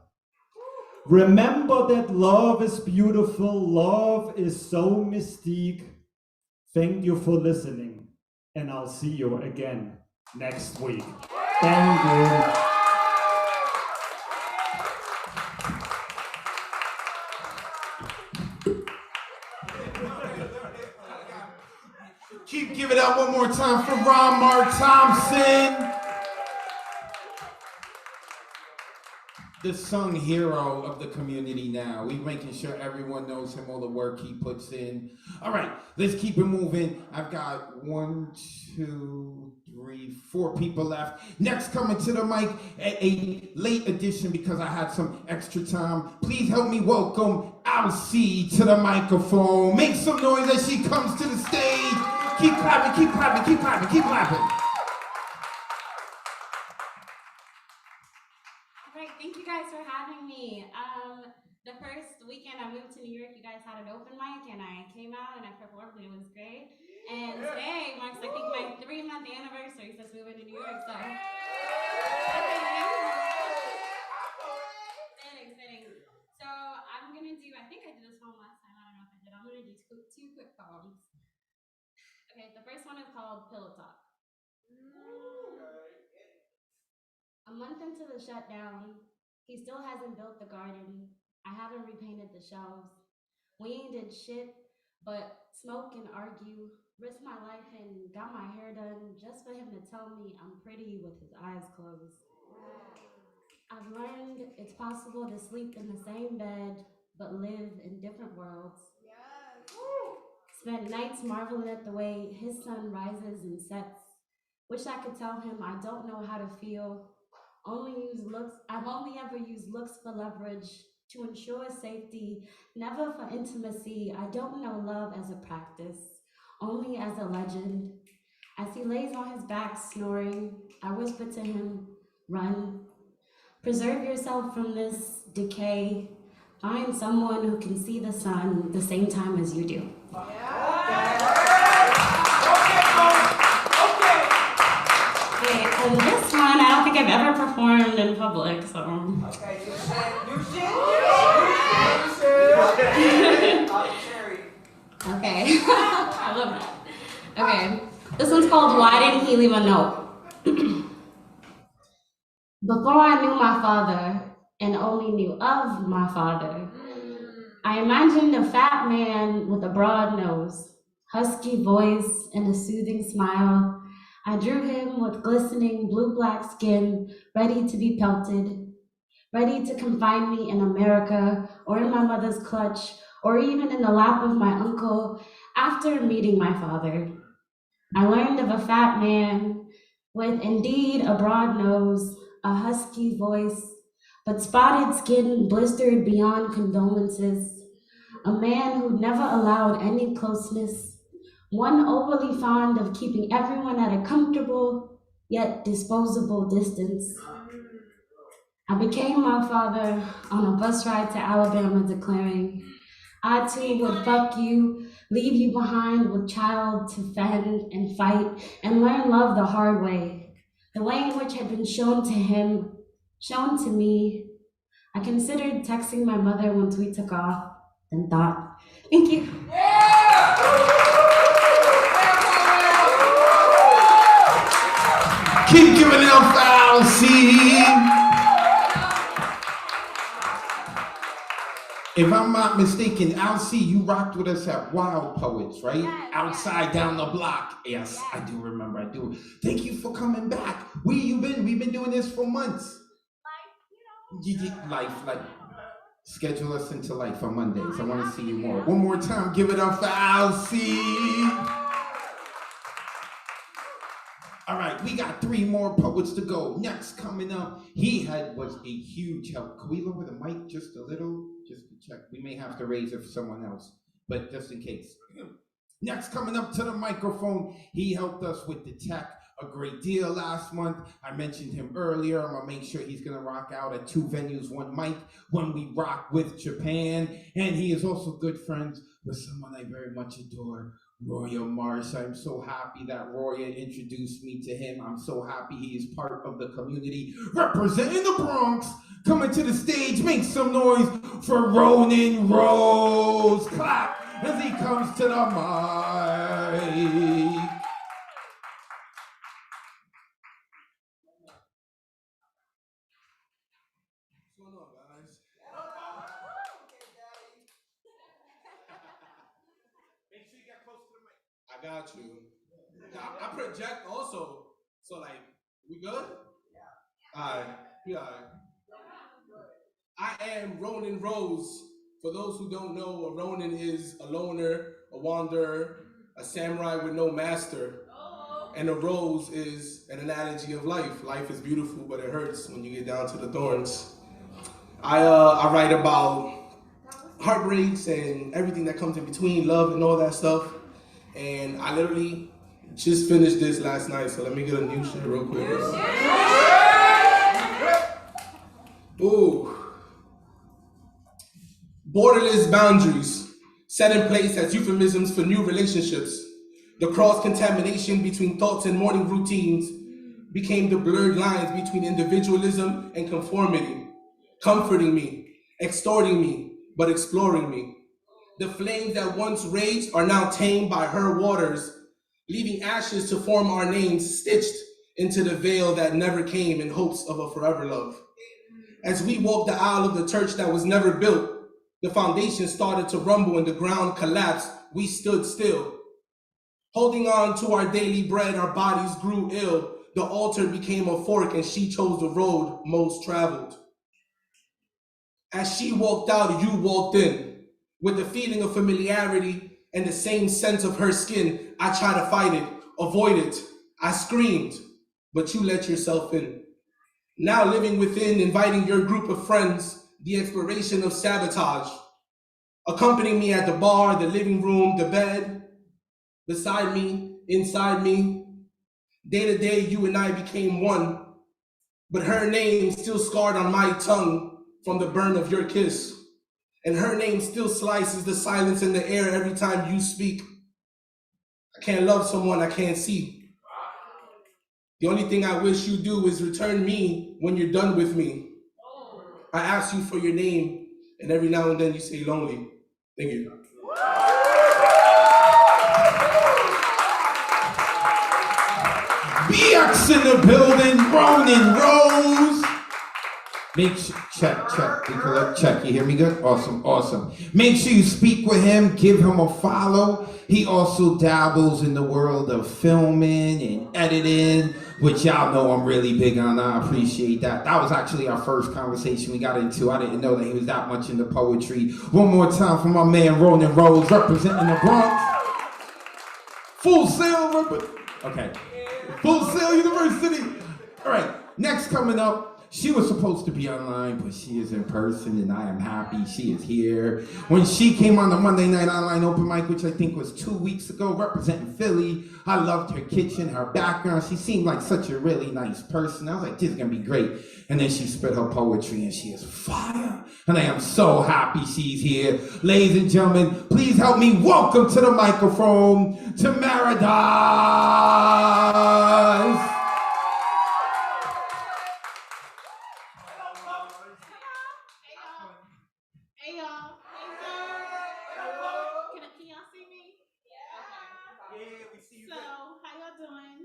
Remember that love is beautiful, love is so mystique. Thank you for listening, and I'll see you again next week. Thank you.
Give it up one more time for Ron Mark Thompson. The sung hero of the community now. We're making sure everyone knows him, all the work he puts in. All right, let's keep it moving. I've got 1, 2, 3, 4 people left. Next coming to the mic, a late addition because I had some extra time. Please help me welcome Alcee to the microphone. Make some noise as she comes to the stage. Keep clapping, keep clapping, keep clapping, keep clapping.
Thank you guys for having me. The first weekend I moved to New York, you guys had an open mic and I came out and I performed and it was great. And today marks, I think, my 3-month anniversary since moving to New York, so. Fitting. So I'm gonna do, I think I did this poem last time, I don't know if I did. I'm gonna do two quick poems. Okay, the first one is called Pillow Talk. A month into the shutdown, he still hasn't built the garden. I haven't repainted the shelves. We ain't did shit but smoke and argue, risk my life and got my hair done just for him to tell me I'm pretty with his eyes closed. I've learned it's possible to sleep in the same bed but live in different worlds. Spent nights marveling at the way his sun rises and sets. Wish I could tell him I don't know how to feel. I've only ever used looks for leverage to ensure safety, never for intimacy. I don't know love as a practice, only as a legend. As he lays on his back snoring, I whisper to him, run. Preserve yourself from this decay. Find someone who can see the sun the same time as you do. And this one, I don't think I've ever performed in public, so. Okay, Okay, I love that. Okay, this one's called Why Didn't He Leave a Note? Before I knew my father, and only knew of my father, I imagined a fat man with a broad nose, husky voice, and a soothing smile. I drew him with glistening blue-black skin, ready to be pelted, ready to confine me in America, or in my mother's clutch, or even in the lap of my uncle after meeting my father. I learned of a fat man with indeed a broad nose, a husky voice, but spotted skin blistered beyond condolences, a man who never allowed any closeness, one overly fond of keeping everyone at a comfortable yet disposable distance. I became my father on a bus ride to Alabama declaring, I too would fuck you, leave you behind with child to fend and fight and learn love the hard way. The way in which had been shown to him, shown to me. I considered texting my mother once we took off and thought, thank you.
Keep giving it up for Alcee. If I'm not mistaken, Alcee, you rocked with us at Wild Poets, right? Yes, outside down the block. Yes, I do remember, I do. Thank you for coming back. Where you been? We've been doing this for months. Life, like, schedule us into life on Mondays. I want to see you more. One more time, give it up for Alcee. All right, we got 3 more poets to go. Next coming up, was a huge help. Can we lower the mic just a little? Just to check. We may have to raise it for someone else, but just in case. Next coming up to the microphone, he helped us with the tech a great deal last month. I mentioned him earlier. I'm gonna make sure he's gonna rock out at 2 venues, 1 mic when we rock with Japan. And he is also good friends with someone I very much adore, Roya Marsh. I'm so happy that Roya introduced me to him. I'm so happy he is part of the community representing the Bronx. Coming to the stage, make some noise for Ronin Rose. Clap as he comes to the mic.
What's going on, guys?
Make sure you get close to the mic.
I got you. I project also, so like, we good? Yeah. Alright, we alright. I am Ronin Rose. For those who don't know, a Ronin is a loner, a wanderer, a samurai with no master. And a rose is an analogy of life. Life is beautiful, but it hurts when you get down to the thorns. I write about heartbreaks and everything that comes in between, love and all that stuff. And I literally just finished this last night, so let me get a new shit real quick. Ooh. Borderless boundaries set in place as euphemisms for new relationships. The cross-contamination between thoughts and morning routines became the blurred lines between individualism and conformity, comforting me, extorting me, but exploring me. The flames that once raged are now tamed by her waters, leaving ashes to form our names stitched into the veil that never came in hopes of a forever love. As we walked the aisle of the church that was never built, the foundation started to rumble and the ground collapsed. We stood still. Holding on to our daily bread, our bodies grew ill. The altar became a fork and she chose the road most traveled. As she walked out, you walked in. With the feeling of familiarity and the same sense of her skin, I tried to fight it, avoid it. I screamed, but you let yourself in. Now living within, inviting your group of friends, the exploration of sabotage. Accompanying me at the bar, the living room, the bed, beside me, inside me. Day to day, you and I became one, but her name still scarred on my tongue from the burn of your kiss. And her name still slices the silence in the air every time you speak. I can't love someone I can't see. The only thing I wish you do is return me when you're done with me. I ask you for your name, and every now and then you say lonely. Thank you.
BX in the building, Ronin Rose. Make sure, check. Check. You hear me good? Awesome. Make sure you speak with him, give him a follow. He also dabbles in the world of filming and editing, which y'all know I'm really big on. I appreciate that. That was actually our first conversation we got into. I didn't know that he was that much into poetry. One more time for my man Ronin Rose, representing the Bronx. Full Sail University. All right, next coming up, she was supposed to be online, but she is in person, and I am happy she is here. When she came on the Monday Night Online Open Mic, which I think was 2 weeks ago, representing Philly, I loved her kitchen, her background. She seemed like such a really nice person. I was like, this is gonna be great. And then she spit her poetry, and she is fire. And I am so happy she's here. Ladies and gentlemen, please help me welcome to the microphone, Tamara.
Hey y'all. Can y'all see me? Yeah. Okay. Yeah, we see you. So, how y'all doing?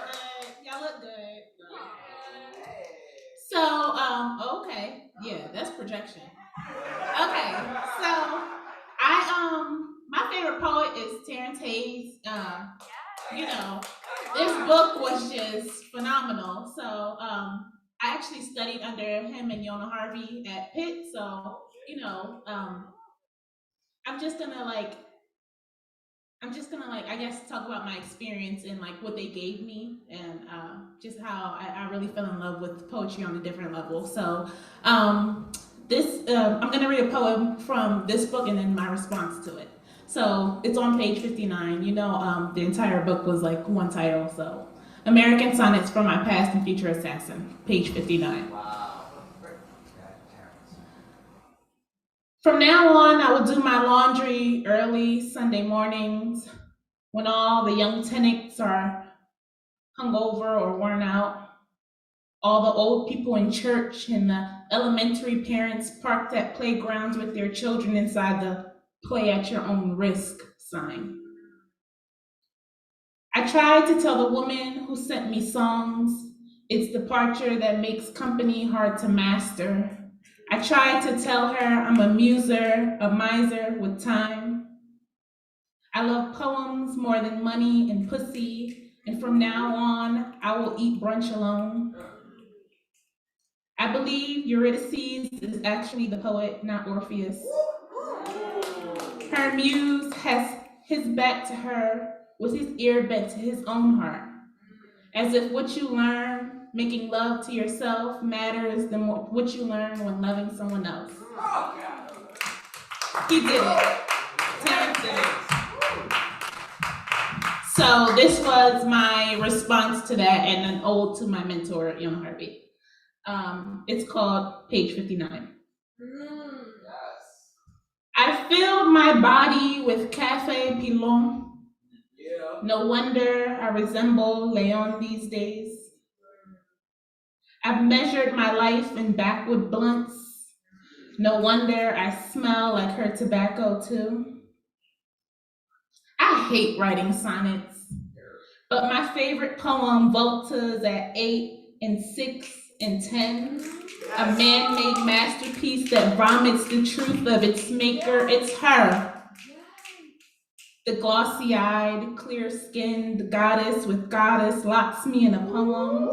Good. Y'all look good. So, okay. Yeah, that's projection. Okay. So, my favorite poet is Terrence Hayes. You know, this book was just phenomenal. So, I actually studied under him and Yona Harvey at Pitt. So, you know, I'm just gonna I guess talk about my experience and like what they gave me and just how I really fell in love with poetry on a different level. So I'm gonna read a poem from this book and then my response to it. So it's on page 59. You know, the entire book was like one title. So American Sonnets from My Past and Future Assassin, page 59. From now on, I will do my laundry early Sunday mornings when all the young tenants are hungover or worn out. All the old people in church and the elementary parents parked at playgrounds with their children inside the play at your own risk sign. I tried to tell the woman who sent me songs it's departure that makes company hard to master. I tried to tell her I'm a muser, a miser with time. I love poems more than money and pussy, and from now on, I will eat brunch alone. I believe Eurydice is actually the poet, not Orpheus. Her muse has his back to her with his ear bent to his own heart, as if what you learn making love to yourself matters than what you learn when loving someone else. He did it. Terrence did it. So this was my response to that and an ode to my mentor, Young Harvey. It's called Page 59. I filled my body with Cafe Pilon. No wonder I resemble Leon these days. I've measured my life in backwood blunts. No wonder I smell like her tobacco too. I hate writing sonnets, but my favorite poem voltas at 8 and 6 and 10. A man-made masterpiece that vomits the truth of its maker. It's her. The glossy-eyed, clear-skinned goddess with goddess locks me in a poem,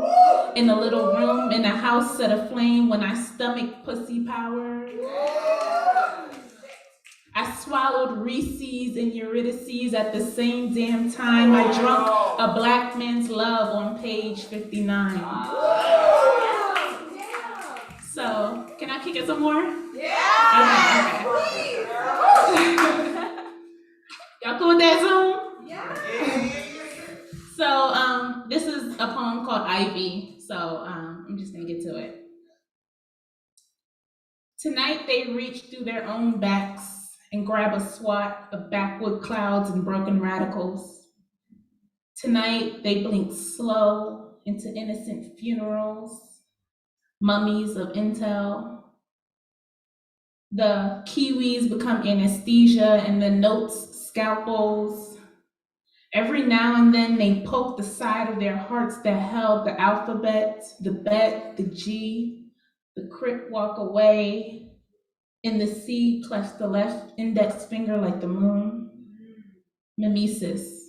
in a little room, in a house set aflame when I stomach pussy power. I swallowed Reese's and Eurydices at the same damn time I drunk a black man's love on page 59. So, can I kick it some more? Yeah! Okay. Y'all cool with that Zoom? Yeah. So, this is a poem called Ivy. So, I'm just gonna get to it. Tonight they reach through their own backs and grab a swat of backwood clouds and broken radicals. Tonight they blink slow into innocent funerals, mummies of intel. The kiwis become anesthesia and the notes scalpels. Every now and then they poke the side of their hearts that held the alphabet, the bet, the G, the crit walk away. In the sea, clutch the left index finger like the moon. Mimesis.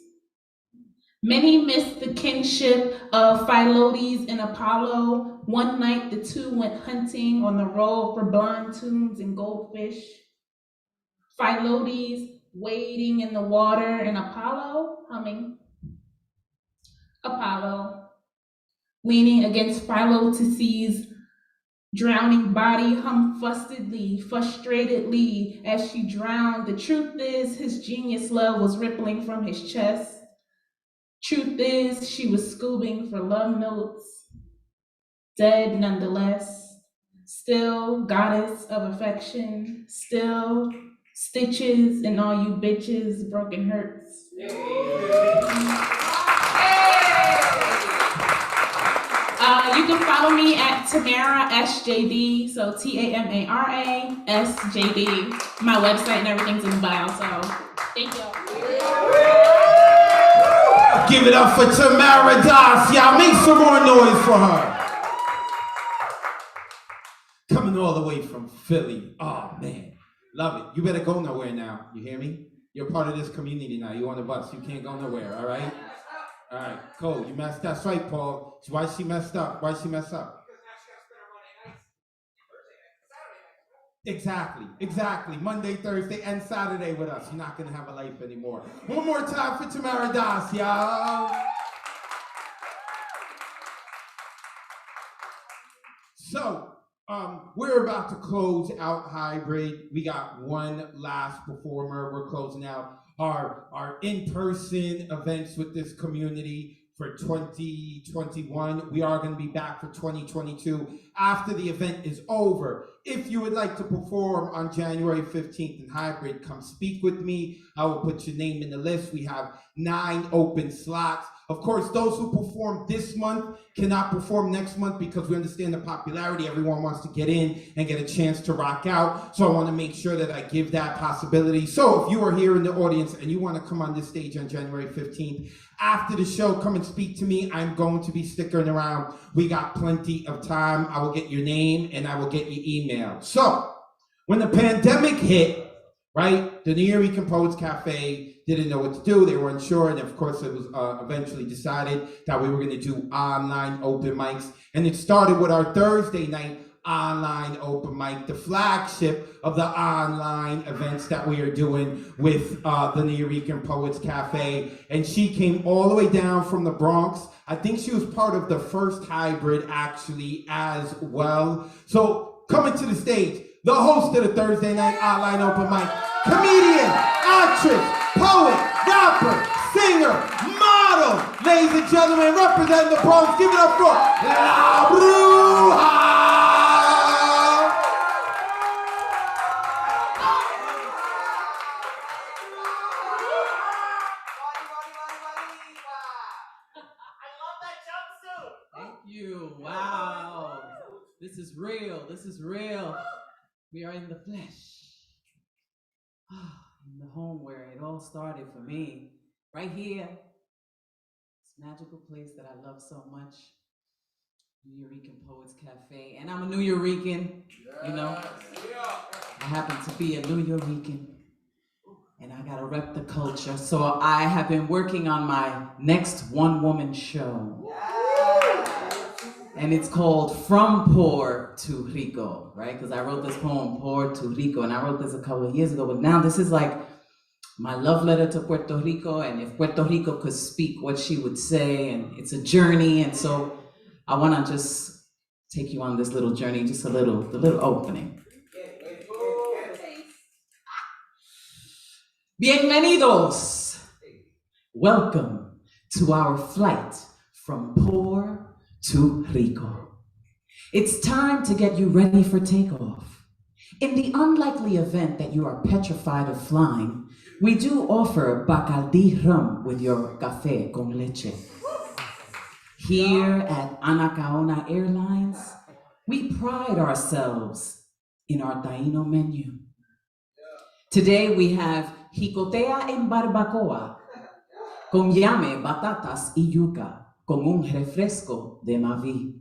Many miss the kinship of Philotes and Apollo. One night the two went hunting on the road for blonde tombs and goldfish. Philotes wading in the water and Apollo humming. Apollo. leaning against Philo to seize drowning body, hum frustratedly as she drowned. The truth is, his genius love was rippling from his chest. Truth is, she was scooping for love notes, dead nonetheless. Still goddess of affection, still stitches in all you bitches, broken hurts. You can follow me at Tamara SJD, so TAMARA SJD. My website and everything's in the bio, so thank you.
Give it up for Tamara Das, y'all. Make some more noise for her. Coming all the way from Philly. Oh, man. Love it. You better go nowhere now. You hear me? You're part of this community now. You're on the bus. You can't go nowhere, all right? All right, cool. You messed up. That's right, Paul. Why she messed up? Why she messed up? Exactly. Monday, Thursday, and Saturday with us. You're not going to have a life anymore. One more time for Tamara Das, y'all. So, we're about to close out Hybrid. We got one last performer. We're closing out our in-person events with this community for 2021. We are going to be back for 2022 after the event is over. If you would like to perform on January 15th in Hybrid, come speak with me. I will put your name in the list. We have 9 open slots. Of course, those who perform this month cannot perform next month because we understand the popularity. Everyone wants to get in and get a chance to rock out. So I want to make sure that I give that possibility. So if you are here in the audience and you want to come on this stage on January 15th, after the show, come and speak to me. I'm going to be sticking around. We got plenty of time. I will get your name and I will get your email. So when the pandemic hit, right, the Nuyorican Poets Café didn't know what to do. They were unsure. And of course, it was eventually decided that we were going to do online open mics. And it started with our Thursday night online open mic, the flagship of the online events that we are doing with the Nuyorican Poets Café. And she came all the way down from the Bronx. I think she was part of the first Hybrid actually as well. So coming to the stage, the host of the Thursday night online open mic, comedian, actress, poet, rapper, singer, model, ladies and gentlemen, representing the Bronx, give it up for La Bruja!
Thank you. Wow. This is real. This is real. We are in the flesh. In the home where it all started for me. Right here. This magical place that I love so much. Nuyorican Poets Café. And I'm a Nuyorican, you know. I happen to be a Nuyorican. And I gotta rep the culture. So I have been working on my next one-woman show. And it's called From Poor to Rico, right? Because I wrote this poem, Poor to Rico, and I wrote this a couple of years ago, but now this is like my love letter to Puerto Rico, and if Puerto Rico could speak, what she would say, and it's a journey, and so I want to just take you on this little journey, just the little opening. Bienvenidos! Welcome to our flight from poor to Rico. It's time to get you ready for takeoff. In the unlikely event that you are petrified of flying, we do offer Bacardi rum with your café con leche. Here at Anacaona Airlines, we pride ourselves in our Taino menu. Today we have jicotea en barbacoa, con llame, batatas y yuca, con un refresco de Mavi.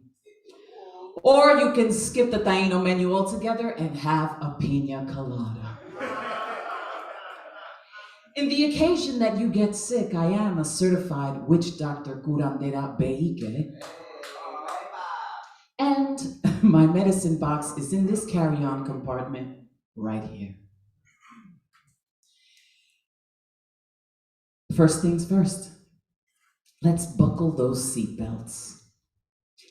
Or you can skip the Taino menu altogether and have a piña colada. In the occasion that you get sick, I am a certified witch doctor curandera beike. And my medicine box is in this carry-on compartment right here. First things first, let's buckle those seatbelts.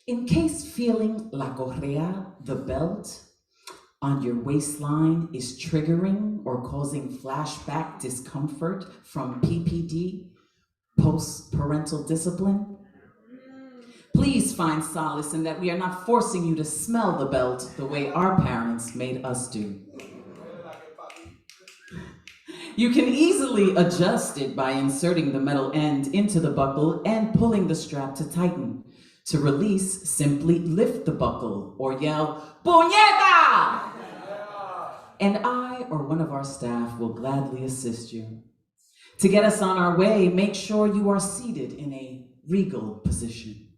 In case feeling la correa, the belt, on your waistline is triggering or causing flashback discomfort from PPD, post-parental discipline, please find solace in that we are not forcing you to smell the belt the way our parents made us do. You can easily adjust it by inserting the metal end into the buckle and pulling the strap to tighten. To release, simply lift the buckle or yell, "Puñeta!" And I or one of our staff will gladly assist you. To get us on our way, make sure you are seated in a regal position.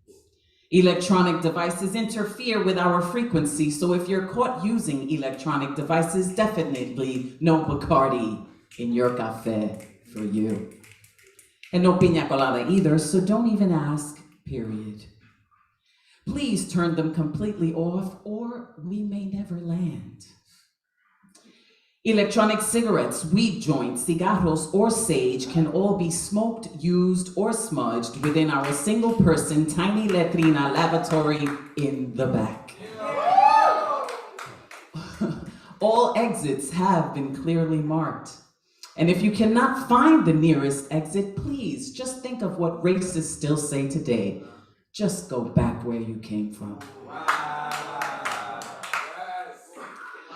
Electronic devices interfere with our frequency, so if you're caught using electronic devices, definitely no Bacardi in your café for you. And no piña colada either, so don't even ask, period. Please turn them completely off or we may never land. Electronic cigarettes, weed joints, cigarros, or sage can all be smoked, used, or smudged within our single-person tiny letrina lavatory in the back. All exits have been clearly marked. And if you cannot find the nearest exit, please just think of what racists still say today. Just go back where you came from.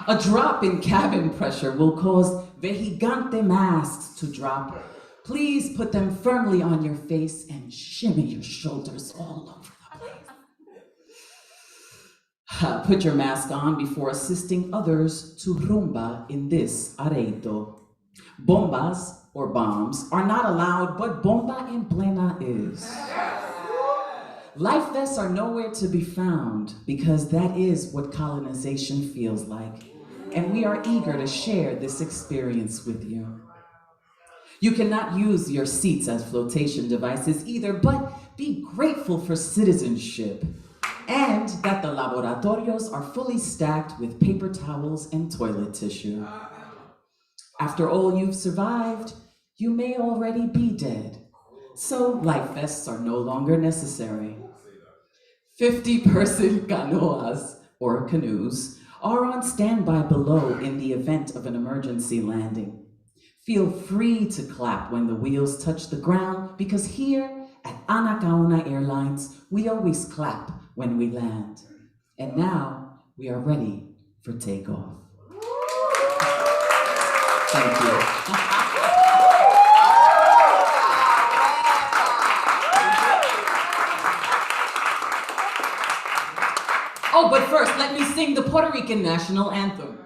A drop in cabin pressure will cause vejigante masks to drop. Please put them firmly on your face and shimmy your shoulders all over the place. Put your mask on before assisting others to rumba in this areito. Bombas, or bombs, are not allowed, but bomba en plena is. Life vests are nowhere to be found because that is what colonization feels like. And we are eager to share this experience with you. You cannot use your seats as flotation devices either, but be grateful for citizenship and that the laboratorios are fully stacked with paper towels and toilet tissue. After all you've survived, you may already be dead, so life vests are no longer necessary. 50-person canoas, or canoes, are on standby below in the event of an emergency landing. Feel free to clap when the wheels touch the ground, because here at Anacaona Airlines, we always clap when we land. And now we are ready for takeoff. Thank you. Oh, but first, let me sing the Puerto Rican national anthem.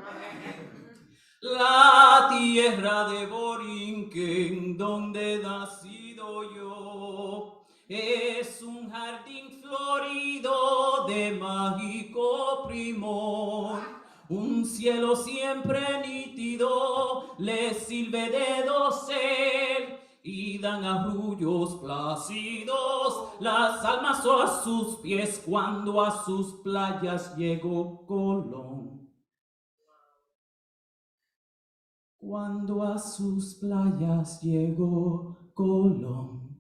La tierra de Borinquen, donde nacido yo, es un jardín florido de mágico primor. Un cielo siempre nítido le sirve de dosel y dan arrullos plácidos las almas a sus pies cuando a sus playas llegó Colón. Cuando a sus playas llegó Colón.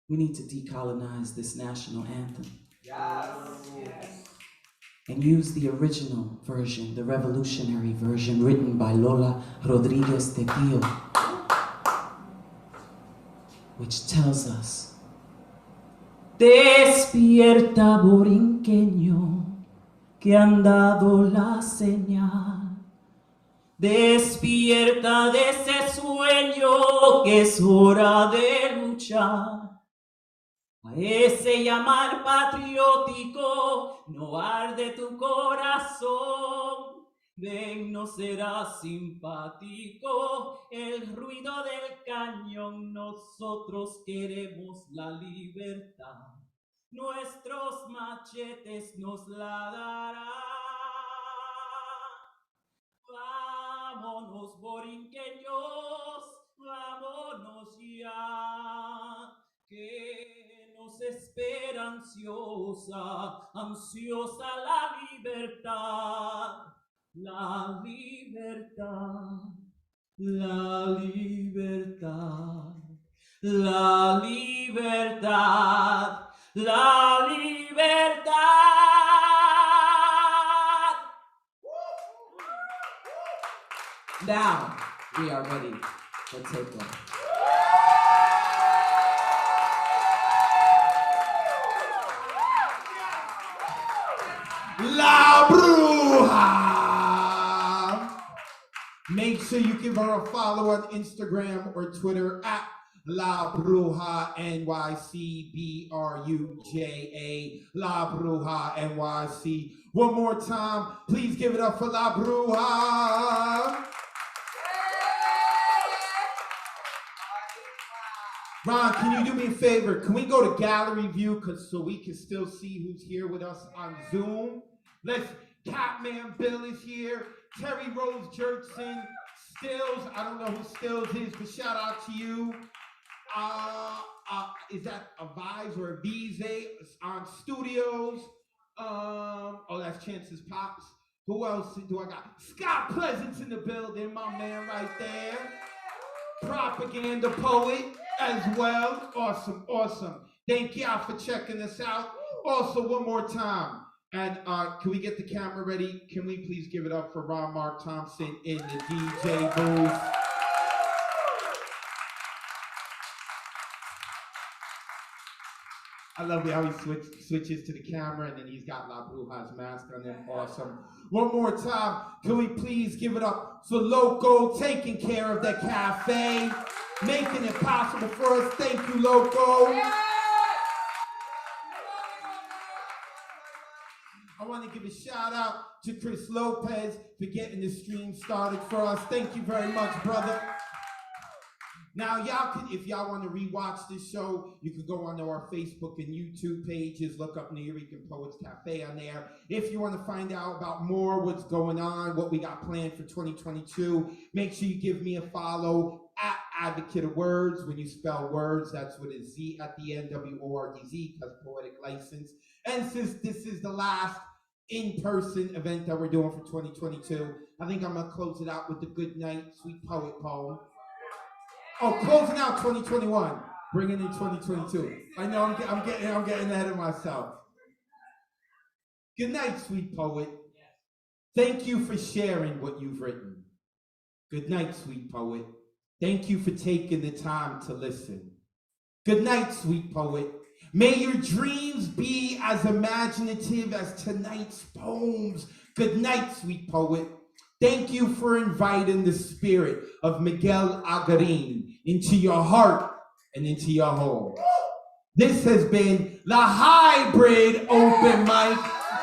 We need to decolonize this national anthem. Yes. And use the original version, the revolutionary version written by Lola Rodriguez de Pio, which tells us, despierta borinqueño, que han dado la señal. Despierta de ese sueño que es hora de luchar. A ese llamar patriótico no arde tu corazón. Ven, no será simpático el ruido del cañón. Nosotros queremos la libertad. Nuestros machetes nos la darán. Vámonos, borinqueños, vámonos ya, que nos espera ansiosa, ansiosa la libertad, la libertad, la libertad. La libertad, la libertad. Now we are ready for takeoff.
La Bruja! Make sure you give her a follow on Instagram or Twitter at La Bruja NYC BRUJA. La Bruja NYC. One more time, please give it up for La Bruja. Ron, can you do me a favor? Can we go to gallery view so we can still see who's here with us on Zoom? Catman Bill is here. Terry Rose Jertson. Stills, I don't know who Stills is, but shout out to you. Is that a Vise or a Vize on Studios? That's Chance's Pops. Who else do I got? Scott Pleasant's in the building, my man right there. Propaganda Poet as well. Awesome, awesome. Thank y'all for checking us out. Also, one more time. And can we get the camera ready? Can we please give it up for Ron Mark Thompson in the DJ booth? I love how he switches to the camera and then he's got La Bruja's mask on him. Awesome. One more time, can we please give it up for Loco taking care of the cafe, making it possible for us. Thank you, Loco. I want to give a shout out to Chris Lopez for getting the stream started for us. Thank you very much, brother. Now, y'all can, if y'all want to rewatch this show, you can go onto our Facebook and YouTube pages, look up Nuyorican Poets Café on there. If you want to find out about more, what's going on, what we got planned for 2022, make sure you give me a follow at Advocate of Wordz. When you spell words, that's with a Z at the end, WORDZ, because poetic license. And since this is the last in-person event that we're doing for 2022, I think I'm going to close it out with the Good Night, Sweet Poet poem. Oh, closing out 2021, bringing in 2022. I know I'm getting ahead of myself. Good night, sweet poet. Thank you for sharing what you've written. Good night, sweet poet. Thank you for taking the time to listen. Good night, sweet poet. May your dreams be as imaginative as tonight's poems. Good night, sweet poet. Thank you for inviting the spirit of Miguel Agarin into your heart and into your home. This has been the Hybrid Open Mic,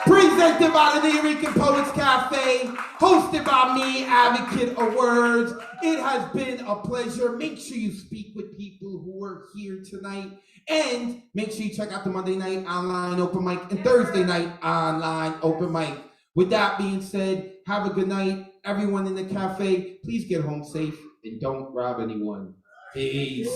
presented by the Nuyorican Poets Café, hosted by me, Advocate of Wordz. It has been a pleasure. Make sure you speak with people who are here tonight, and make sure you check out the Monday night online open mic and Thursday night online open mic. With that being said, have a good night. Everyone in the cafe, please get home safe and don't rob anyone. Peace.